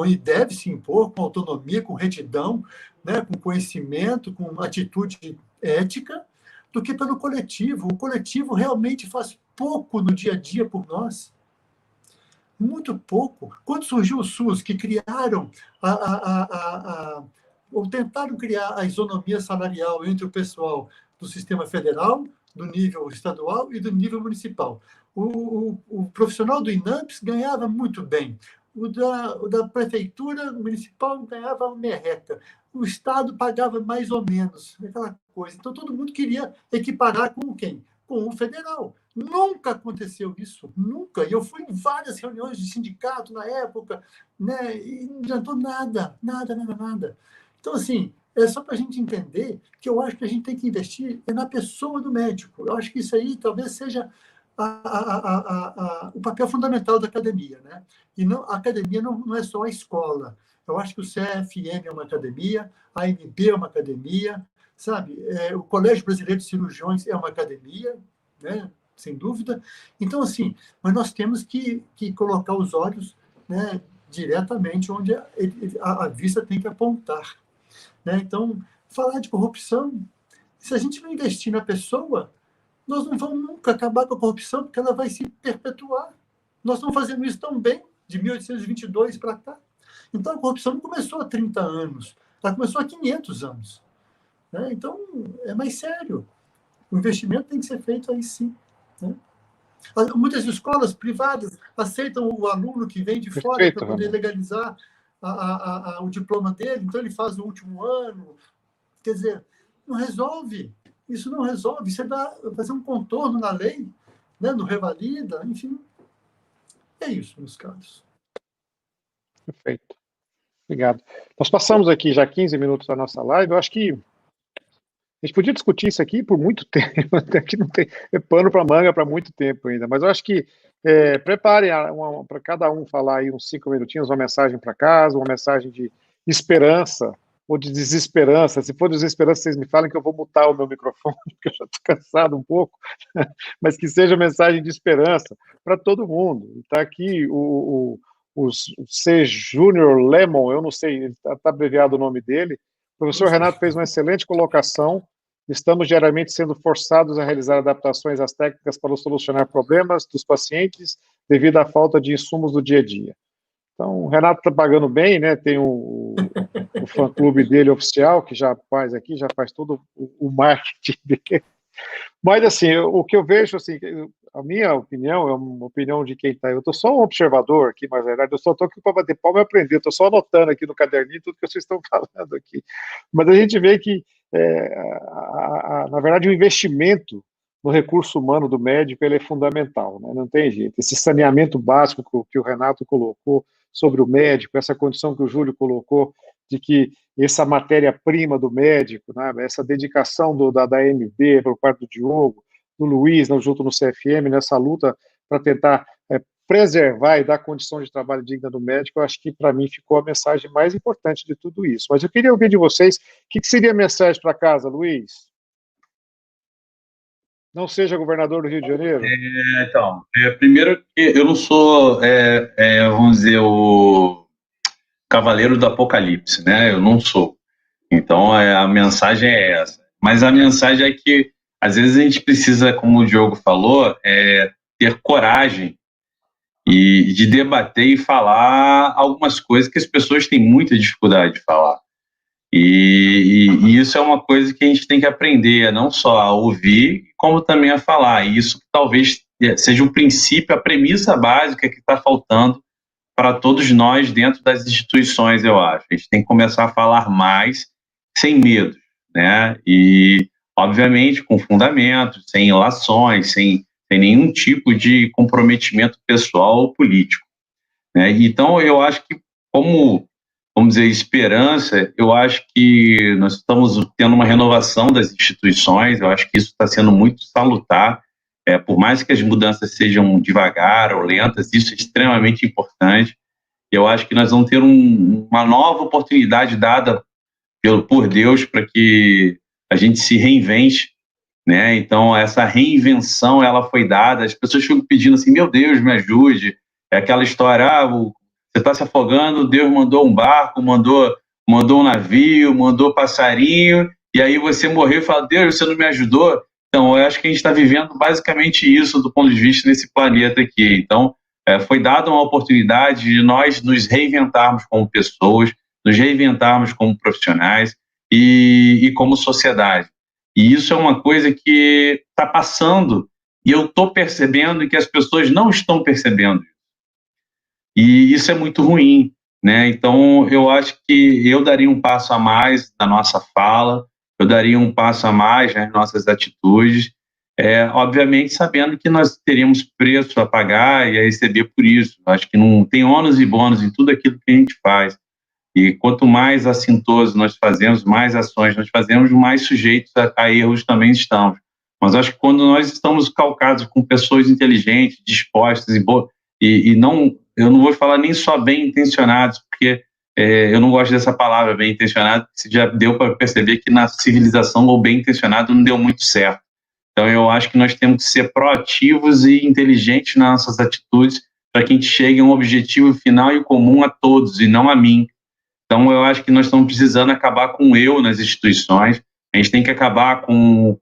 Speaker 4: e deve se impor com autonomia, com retidão, né, com conhecimento, com atitude ética, do que pelo coletivo. O coletivo realmente faz pouco no dia a dia por nós. Muito pouco. Quando surgiu o SUS, que criaram ou tentaram criar a isonomia salarial entre o pessoal do sistema federal, do nível estadual e do nível municipal. O profissional do INAMPS ganhava muito bem. O da prefeitura municipal ganhava uma merreca. O Estado pagava mais ou menos, aquela coisa. Então, todo mundo queria equiparar com quem? Com o federal. Nunca aconteceu isso, nunca. E eu fui em várias reuniões de sindicato na época, né, e não adiantou nada. Então, assim, é só para a gente entender que eu acho que a gente tem que investir na pessoa do médico. Eu acho que isso aí talvez seja o papel fundamental da academia, né? E não, a academia não é só a escola. Eu acho que o CFM é uma academia, a AMB é uma academia, sabe? O Colégio Brasileiro de Cirurgiões é uma academia, né? Sem dúvida. Então, assim, mas nós temos que colocar os olhos, né, diretamente onde a vista tem que apontar. Né? Então, falar de corrupção, se a gente não investir na pessoa, nós não vamos nunca acabar com a corrupção, porque ela vai se perpetuar. Nós estamos fazendo isso tão bem, de 1822 para cá. Então, a corrupção não começou há 30 anos, ela começou há 500 anos. Né? Então, é mais sério. O investimento tem que ser feito aí sim. Né? Muitas escolas privadas aceitam o aluno que vem de fora para poder legalizar o diploma dele, então ele faz o último ano. Quer dizer, não resolve. Isso não resolve. Você vai fazer um contorno na lei, né? Não revalida, enfim. É isso, meus caros.
Speaker 1: Perfeito. Obrigado. Nós passamos aqui já 15 minutos da nossa live. Eu acho que a gente podia discutir isso aqui por muito tempo. Aqui não tem pano para manga para muito tempo ainda. Mas eu acho que preparem para cada um falar aí uns 5 minutinhos, uma mensagem para casa, uma mensagem de esperança ou de desesperança. Se for desesperança, vocês me falem que eu vou mutar o meu microfone, porque eu já estou cansado um pouco. Mas que seja mensagem de esperança para todo mundo. Está aqui o C. Júnior Lemon, eu não sei, está abreviado o nome dele. O professor Renato fez uma excelente colocação. Estamos diariamente sendo forçados a realizar adaptações às técnicas para solucionar problemas dos pacientes devido à falta de insumos do dia a dia. Então, o Renato está pagando bem, né? Tem o fã-clube dele oficial, que já faz todo o marketing dele. Mas, assim, o que eu vejo, assim, a minha opinião é uma opinião de quem está... Eu estou só um observador aqui, mas, na verdade, eu só estou aqui para bater palma e aprender. Estou só anotando aqui no caderninho tudo que vocês estão falando aqui. Mas a gente vê que, na verdade, o investimento no recurso humano do médico ele é fundamental, né? Não tem jeito. Esse saneamento básico que o Renato colocou sobre o médico, essa condição que o Júlio colocou de que essa matéria-prima do médico, né, essa dedicação da AMB por parte do Diogo, do Luiz, junto no CFM, nessa luta para tentar preservar e dar condição de trabalho digna do médico, eu acho que, para mim, ficou a mensagem mais importante de tudo isso. Mas eu queria ouvir de vocês, o que seria a mensagem para casa, Luiz? Não seja governador do Rio de Janeiro?
Speaker 5: Então, primeiro que eu não sou, vamos dizer, o cavaleiro do apocalipse, né? Eu não sou. Então, a mensagem é essa. Mas a mensagem é que, às vezes, a gente precisa, como o Diogo falou, ter coragem e de debater e falar algumas coisas que as pessoas têm muita dificuldade de falar. E isso é uma coisa que a gente tem que aprender, não só a ouvir, como também a falar. E isso talvez seja o princípio, a premissa básica que está faltando para todos nós dentro das instituições, eu acho. A gente tem que começar a falar mais sem medo, né? E, obviamente, com fundamentos, sem ilações, sem nenhum tipo de comprometimento pessoal ou político, né? Então, eu acho que, como, vamos dizer, esperança, eu acho que nós estamos tendo uma renovação das instituições, eu acho que isso está sendo muito salutar, por mais que as mudanças sejam devagar ou lentas, isso é extremamente importante. Eu acho que nós vamos ter uma nova oportunidade dada por Deus para que a gente se reinvente, né? Então, essa reinvenção, ela foi dada, as pessoas ficam pedindo assim, meu Deus, me ajude, é aquela história, você está se afogando, Deus mandou um barco, mandou um navio, mandou passarinho, e aí você morreu e fala, Deus, você não me ajudou? Então, eu acho que a gente está vivendo basicamente isso do ponto de vista desse planeta aqui. Então, foi dada uma oportunidade de nós nos reinventarmos como pessoas, nos reinventarmos como profissionais e como sociedade. E isso é uma coisa que está passando e eu estou percebendo que as pessoas não estão percebendo. E isso é muito ruim, né? Então, eu acho que eu daria um passo a mais na nossa fala, eu daria um passo a mais nas nossas atitudes, obviamente sabendo que nós teríamos preço a pagar e a receber por isso. Acho que não tem ônus e bônus em tudo aquilo que a gente faz. E quanto mais assintoso nós fazemos, mais ações nós fazemos, mais sujeitos a erros também estamos. Mas acho que quando nós estamos calcados com pessoas inteligentes, dispostas e não, eu não vou falar nem só bem intencionados, porque eu não gosto dessa palavra bem intencionado, porque já deu para perceber que na civilização o bem intencionado não deu muito certo. Então eu acho que nós temos que ser proativos e inteligentes nas nossas atitudes para que a gente chegue a um objetivo final e comum a todos e não a mim. Então eu acho que nós estamos precisando acabar com o eu nas instituições, a gente tem que acabar com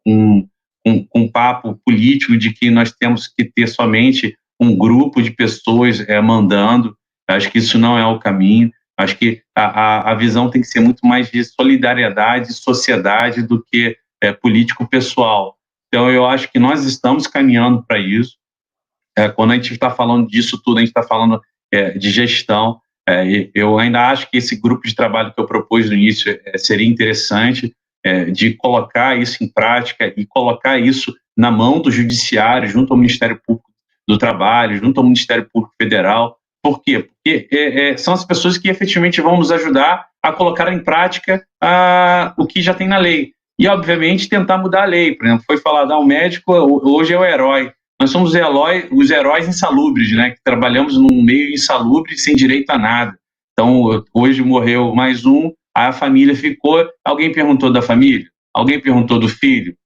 Speaker 5: um papo político de que nós temos que ter somente um grupo de pessoas mandando. Acho que isso não é o caminho. Acho que a visão tem que ser muito mais de solidariedade e sociedade do que político pessoal. Então, eu acho que nós estamos caminhando para isso. Quando a gente está falando disso tudo, a gente está falando de gestão. Eu ainda acho que esse grupo de trabalho que eu propus no início seria interessante, de colocar isso em prática e colocar isso na mão do judiciário, junto ao Ministério Público do Trabalho, junto ao Ministério Público Federal. Por quê? Porque são as pessoas que efetivamente vão nos ajudar a colocar em prática o que já tem na lei. E, obviamente, tentar mudar a lei. Por exemplo, foi falado, o médico hoje é o herói. Nós somos os heróis insalubres, né? Que trabalhamos num meio insalubre sem direito a nada. Então, hoje morreu mais um, a família ficou. Alguém perguntou da família? Alguém perguntou do filho?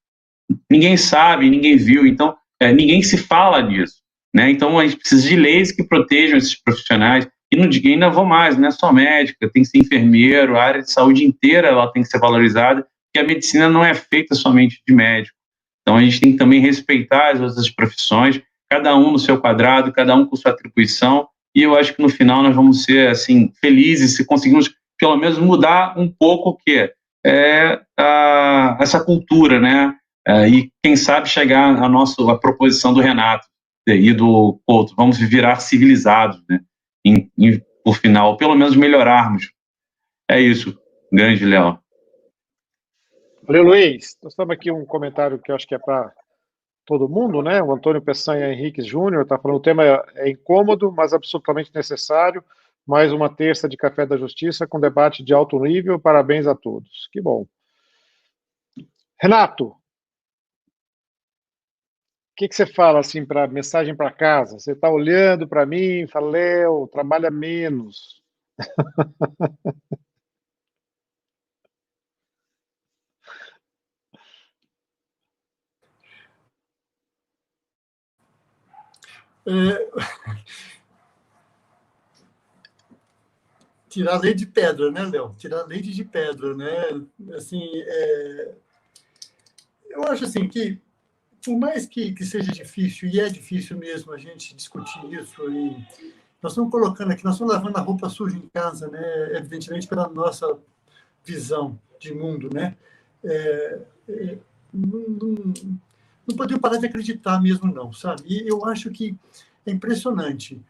Speaker 5: Ninguém sabe, ninguém viu. Então, ninguém se fala disso, né? Então, a gente precisa de leis que protejam esses profissionais. E ainda vou mais, não é só médica, tem que ser enfermeiro, a área de saúde inteira ela tem que ser valorizada, porque a medicina não é feita somente de médico. Então, a gente tem que também respeitar as outras profissões, cada um no seu quadrado, cada um com sua atribuição, e eu acho que no final nós vamos ser, assim, felizes se conseguirmos, pelo menos, mudar um pouco o que essa cultura, né? E, quem sabe, chegar à proposição do Renato e do Couto, vamos virar civilizados, né? Por final, pelo menos melhorarmos. É isso, grande Léo.
Speaker 1: Valeu, Luiz. Nós estamos aqui um comentário que eu acho que é para todo mundo, né? O Antônio Peçanha Henriques Júnior está falando: o tema é incômodo, mas absolutamente necessário. Mais uma terça de Café da Justiça com debate de alto nível. Parabéns a todos. Que bom. Renato, o que você fala assim para mensagem para casa? Você está olhando para mim, fala: Léo, trabalha menos.
Speaker 4: Tirar leite de pedra, né, Léo? Tirar leite de pedra, né? Assim, eu acho assim que, por mais que seja difícil, e é difícil mesmo a gente discutir isso, e nós estamos colocando aqui, nós estamos lavando a roupa suja em casa, né? Evidentemente pela nossa visão de mundo, né? Não podemos parar de acreditar mesmo, não, sabe? E eu acho que é impressionante.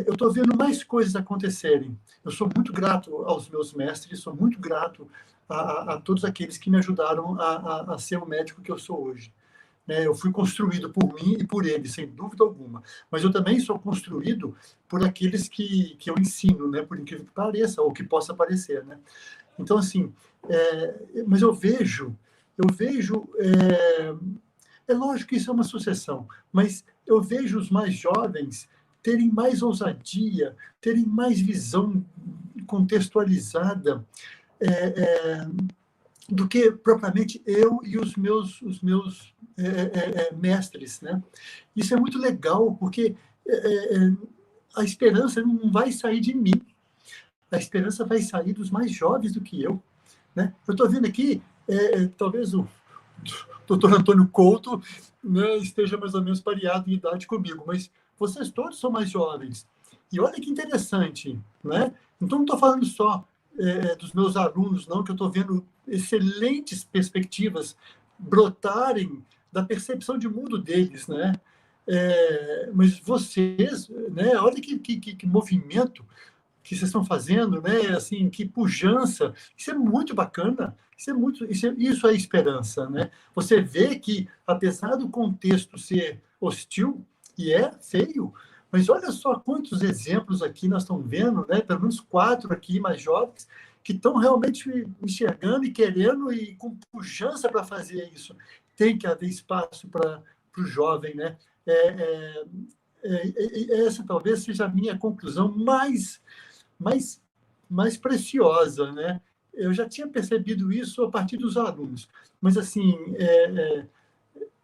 Speaker 4: Eu estou vendo mais coisas acontecerem. Eu sou muito grato aos meus mestres, sou muito grato a todos aqueles que me ajudaram a ser o médico que eu sou hoje. Eu fui construído por mim e por eles, sem dúvida alguma. Mas eu também sou construído por aqueles que eu ensino, né? Por incrível que pareça, ou que possa parecer, né? Então, assim, mas eu vejo, é lógico que isso é uma sucessão, mas eu vejo os mais jovens terem mais ousadia, terem mais visão contextualizada do que propriamente eu e os meus mestres, né? Isso é muito legal, porque a esperança não vai sair de mim, a esperança vai sair dos mais jovens do que eu, né? Eu estou vendo aqui, talvez o doutor Antônio Couto, né, esteja mais ou menos pareado em idade comigo, mas vocês todos são mais jovens. E olha que interessante, né? Então, não estou falando só dos meus alunos, não, que eu estou vendo excelentes perspectivas brotarem da percepção de mundo deles, né? Mas vocês, né? Olha que movimento que vocês estão fazendo, né? Assim, que pujança. Isso é muito bacana. Isso é esperança, né? Você vê que, apesar do contexto ser hostil, e é feio, mas olha só quantos exemplos aqui nós estamos vendo, né? Pelo menos 4 aqui mais jovens que estão realmente enxergando e querendo e com pujança para fazer isso. Tem que haver espaço para o jovem, né? Essa talvez seja a minha conclusão mais preciosa, né? Eu já tinha percebido isso a partir dos alunos, mas assim,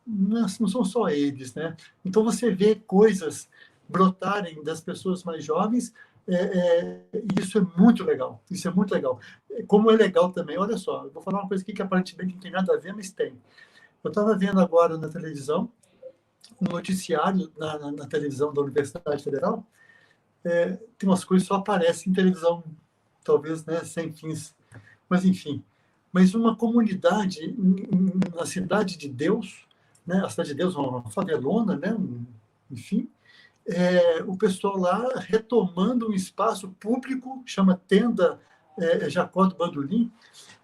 Speaker 4: não são só eles, né? Então você vê coisas brotarem das pessoas mais jovens, e isso é muito legal. Isso é muito legal. Como é legal também, olha só, eu vou falar uma coisa aqui que aparentemente não tem nada a ver, mas tem. Eu estava vendo agora na televisão, um noticiário na televisão da Universidade Federal. Tem umas coisas que só aparecem em televisão, talvez, né, sem fins, mas enfim. Mas uma comunidade na Cidade de Deus, né, a Cidade de Deus é uma favelona, né, enfim, o pessoal lá retomando um espaço público, chama Tenda Jacó do Bandolim.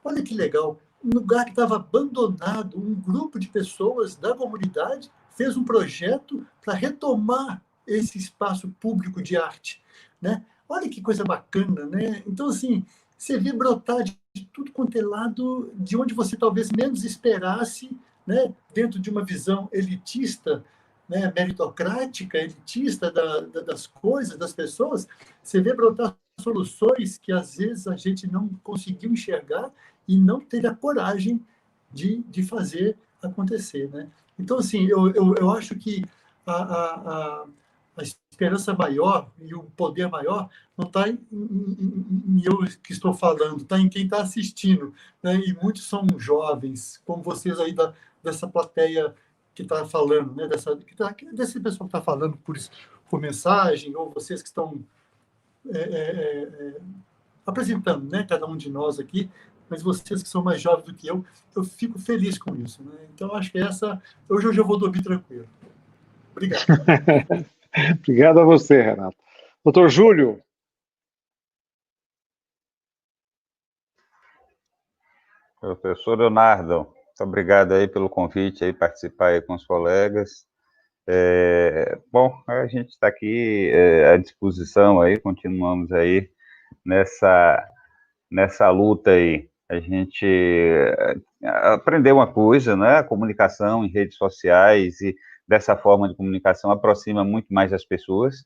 Speaker 4: Olha que legal, um lugar que estava abandonado, um grupo de pessoas da comunidade fez um projeto para retomar esse espaço público de arte, né? Olha que coisa bacana, né? Então, assim, você vê brotar de tudo quanto é lado, de onde você talvez menos esperasse, né? Dentro de uma visão elitista, né? Meritocrática, elitista das coisas, das pessoas, você vê brotar soluções que às vezes a gente não conseguiu enxergar e não teve a coragem de fazer acontecer, né? Então, assim, eu acho que a esperança maior e o poder maior não está em eu que estou falando, está em quem está assistindo, né? E muitos são jovens, como vocês aí dessa plateia que está falando, né? Desse pessoal que está falando por mensagem, ou vocês que estão apresentando, né? Cada um de nós aqui, mas vocês que são mais jovens do que eu fico feliz com isso, né? Então, acho que hoje eu vou dormir tranquilo. Obrigado.
Speaker 1: Obrigado a você, Renato. Doutor Júlio.
Speaker 3: Professor Leonardo, muito obrigado aí pelo convite, aí participar aí com os colegas. Bom, a gente está aqui à disposição aí, continuamos aí nessa luta aí. A gente aprendeu uma coisa, né? A comunicação em redes sociais e dessa forma de comunicação aproxima muito mais as pessoas.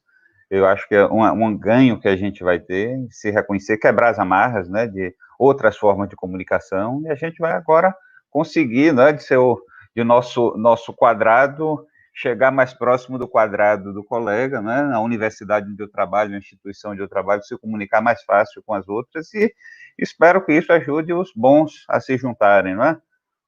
Speaker 3: Eu acho que é um ganho que a gente vai ter, se reconhecer, quebrar as amarras, né, de outras formas de comunicação, e a gente vai agora conseguir, né, de nosso quadrado, chegar mais próximo do quadrado do colega, né, na universidade onde eu trabalho, na instituição onde eu trabalho, se comunicar mais fácil com as outras, e espero que isso ajude os bons a se juntarem, não é?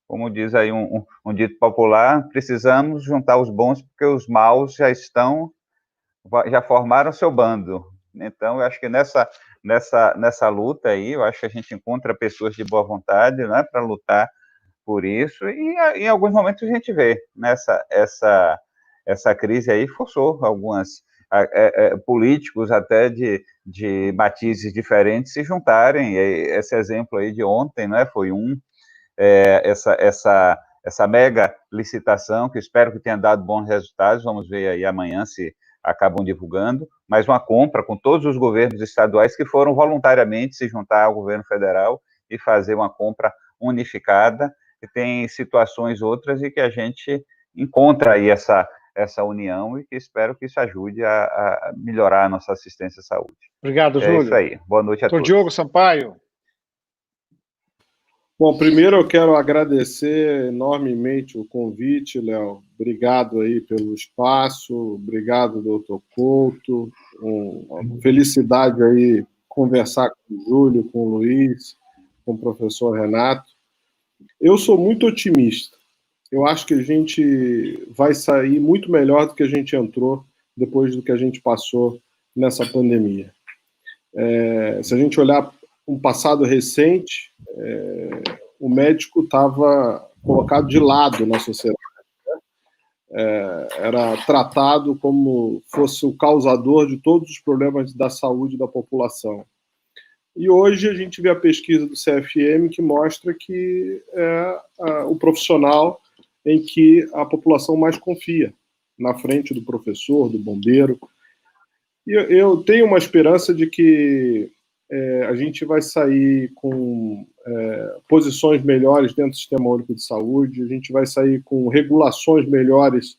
Speaker 3: Como diz aí um dito popular, precisamos juntar os bons porque os maus já formaram seu bando. Então, eu acho que nessa luta aí, eu acho que a gente encontra pessoas de boa vontade, né, para lutar por isso, e em alguns momentos a gente vê essa crise aí forçou alguns políticos até de matizes diferentes se juntarem. E esse exemplo aí de ontem, né, foi essa mega licitação, que espero que tenha dado bons resultados, vamos ver aí amanhã se acabam divulgando, mas uma compra com todos os governos estaduais que foram voluntariamente se juntar ao governo federal e fazer uma compra unificada, e tem situações outras e que a gente encontra aí essa união e que espero que isso ajude a melhorar a nossa assistência à saúde.
Speaker 1: Obrigado, Júlio.
Speaker 3: É isso aí. Boa noite a todos.
Speaker 1: Doutor Diogo Sampaio.
Speaker 2: Bom, primeiro eu quero agradecer enormemente o convite, Léo. Obrigado aí pelo espaço, obrigado, doutor Couto. Uma felicidade aí conversar com o Júlio, com o Luiz, com o professor Renato. Eu sou muito otimista. Eu acho que a gente vai sair muito melhor do que a gente entrou depois do que a gente passou nessa pandemia. Se a gente olhar um passado recente, o médico estava colocado de lado na sociedade, né? Era tratado como fosse o causador de todos os problemas da saúde da população. E hoje a gente vê a pesquisa do CFM que mostra que é o profissional em que a população mais confia, na frente do professor, do bombeiro. E eu tenho uma esperança de que a gente vai sair com posições melhores dentro do Sistema Único de Saúde, a gente vai sair com regulações melhores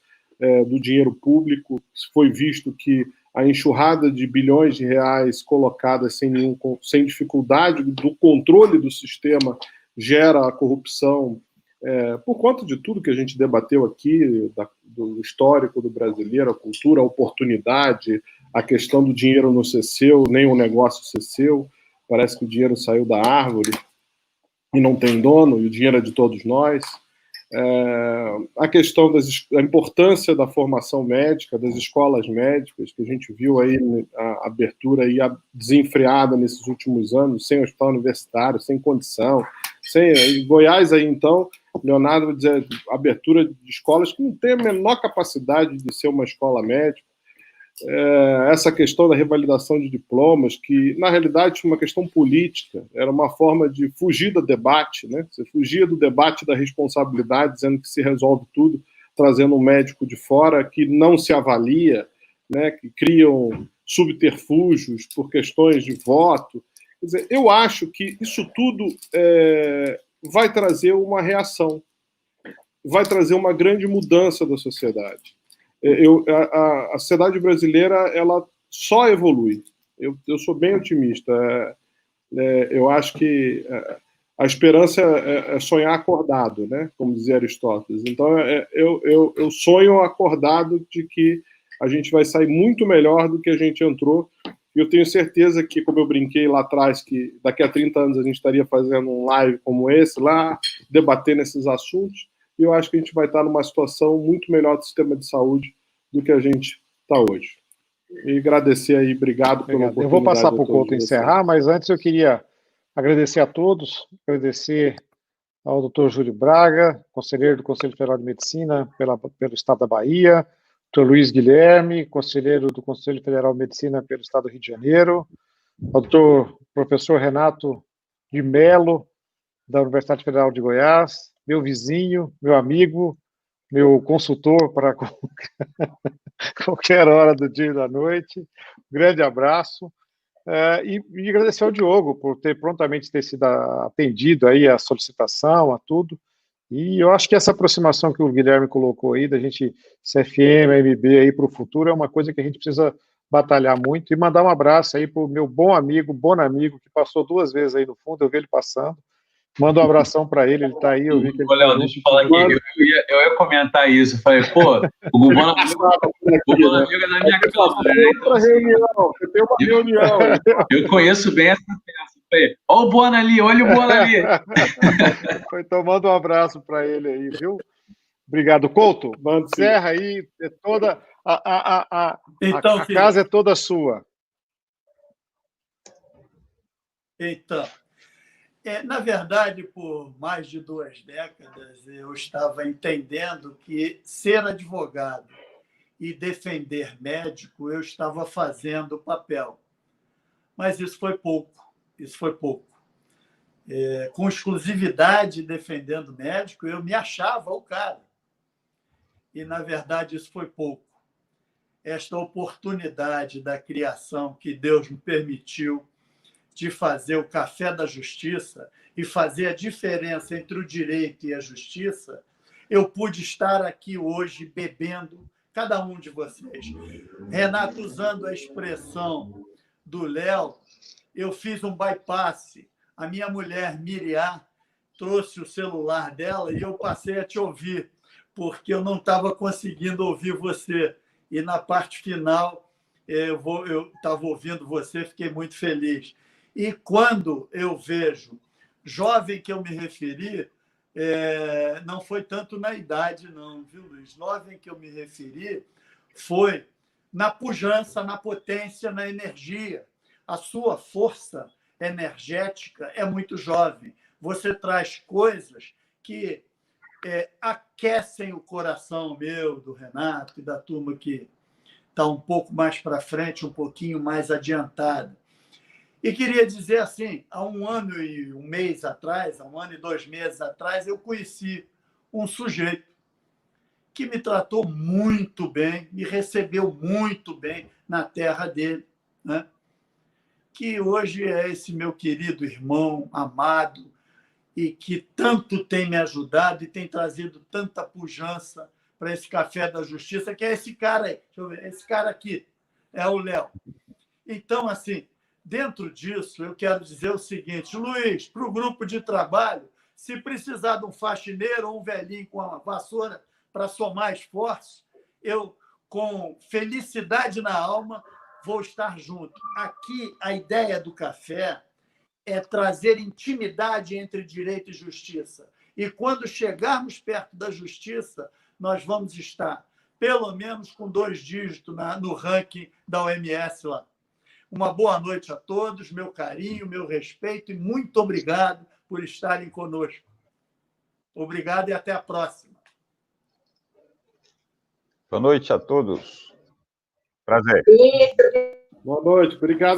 Speaker 2: do dinheiro público. Foi visto que a enxurrada de bilhões de reais colocadas sem dificuldade do controle do sistema gera a corrupção, por conta de tudo que a gente debateu aqui, do histórico do brasileiro, a cultura, a oportunidade, a questão do dinheiro não ser seu, nem o negócio ser seu. Parece que o dinheiro saiu da árvore e não tem dono, e o dinheiro é de todos nós. A questão da importância da formação médica, das escolas médicas, que a gente viu aí a abertura aí desenfreada nesses últimos anos, sem hospital universitário, sem condição, em Goiás aí então, Leonardo vai dizer, abertura de escolas que não tem a menor capacidade de ser uma escola médica. essa questão da revalidação de diplomas, que, na realidade, foi uma questão política, era uma forma de fugir do debate, né? Você fugia do debate da responsabilidade, dizendo que se resolve tudo, trazendo um médico de fora que não se avalia, né? Que criam subterfúgios por questões de voto. Quer dizer, eu acho que isso tudo vai trazer uma reação, vai trazer uma grande mudança da sociedade. A sociedade brasileira ela só evolui. Eu sou bem otimista. Eu acho que a esperança é sonhar acordado, né? Como dizia Aristóteles. Então, eu sonho acordado de que a gente vai sair muito melhor do que a gente entrou. E eu tenho certeza que, como eu brinquei lá atrás, que daqui a 30 anos a gente estaria fazendo um live como esse lá, debatendo esses assuntos. E eu acho que a gente vai estar numa situação muito melhor do sistema de saúde do que a gente está hoje. E agradecer aí, obrigado pela oportunidade.
Speaker 1: Eu vou passar para o Couto encerrar, mas antes eu queria agradecer a todos, agradecer ao Dr. Júlio Braga, conselheiro do Conselho Federal de Medicina pelo Estado da Bahia, Dr. Luiz Guilherme, conselheiro do Conselho Federal de Medicina pelo Estado do Rio de Janeiro, ao Dr. Professor Renato de Mello, da Universidade Federal de Goiás, meu vizinho, meu amigo, meu consultor para qualquer hora do dia e da noite. Um grande abraço. E agradecer ao Diogo por ter prontamente sido atendido aí a solicitação, a tudo. E eu acho que essa aproximação que o Guilherme colocou aí, da gente, CFM, AMB aí para o futuro, é uma coisa que a gente precisa batalhar muito. E mandar um abraço aí para o meu bom amigo, que passou 2 vezes aí no fundo, eu vi ele passando. Manda um abração para ele está aí, eu vi que ele
Speaker 5: Léo, deixa eu falar aqui, eu ia comentar isso, falei, pô, o Bonamigo é na minha cama, né?
Speaker 2: Outra reunião, você tem uma reunião.
Speaker 5: Eu conheço bem essa peça, falei, olha o Bona ali, olha o Bona ali.
Speaker 1: Foi tomando um abraço para ele aí, viu? Obrigado, Couto. Encerra aí, toda a casa é toda sua.
Speaker 6: Então, na verdade, por mais de 2 décadas, eu estava entendendo que ser advogado e defender médico, eu estava fazendo papel. Mas isso foi pouco, com exclusividade defendendo médico, eu me achava o cara. E, na verdade, isso foi pouco. Esta oportunidade da criação que Deus me permitiu de fazer o Café da Justiça e fazer a diferença entre o direito e a justiça, eu pude estar aqui hoje bebendo, cada um de vocês. Renato, usando a expressão do Léo, eu fiz um bypass. A minha mulher, Miriam, trouxe o celular dela e eu passei a te ouvir, porque eu não estava conseguindo ouvir você. E na parte final, eu estava ouvindo você, fiquei muito feliz. E quando eu vejo jovem que eu me referi, não foi tanto na idade, não, viu, Luiz? Jovem que eu me referi foi na pujança, na potência, na energia. A sua força energética é muito jovem. Você traz coisas que aquecem o coração meu, do Renato e da turma que está um pouco mais para frente, um pouquinho mais adiantada. E queria dizer assim, há 1 ano e 1 mês atrás, há 1 ano e 2 meses atrás, eu conheci um sujeito que me tratou muito bem, me recebeu muito bem na terra dele, né? Que hoje é esse meu querido irmão, amado, e que tanto tem me ajudado e tem trazido tanta pujança para esse Café da Justiça, que é esse cara aí. Deixa eu ver, esse cara aqui é o Léo. Então, assim, dentro disso, eu quero dizer o seguinte, Luiz, para o grupo de trabalho, se precisar de um faxineiro ou um velhinho com uma vassoura para somar esforços, eu, com felicidade na alma, vou estar junto. Aqui, a ideia do café é trazer intimidade entre direito e justiça. E quando chegarmos perto da justiça, nós vamos estar, pelo menos, com 2 dígitos no ranking da OMS lá. Uma boa noite a todos, meu carinho, meu respeito e muito obrigado por estarem conosco. Obrigado e até a próxima.
Speaker 3: Boa noite a todos. Prazer.
Speaker 2: Boa noite, obrigado.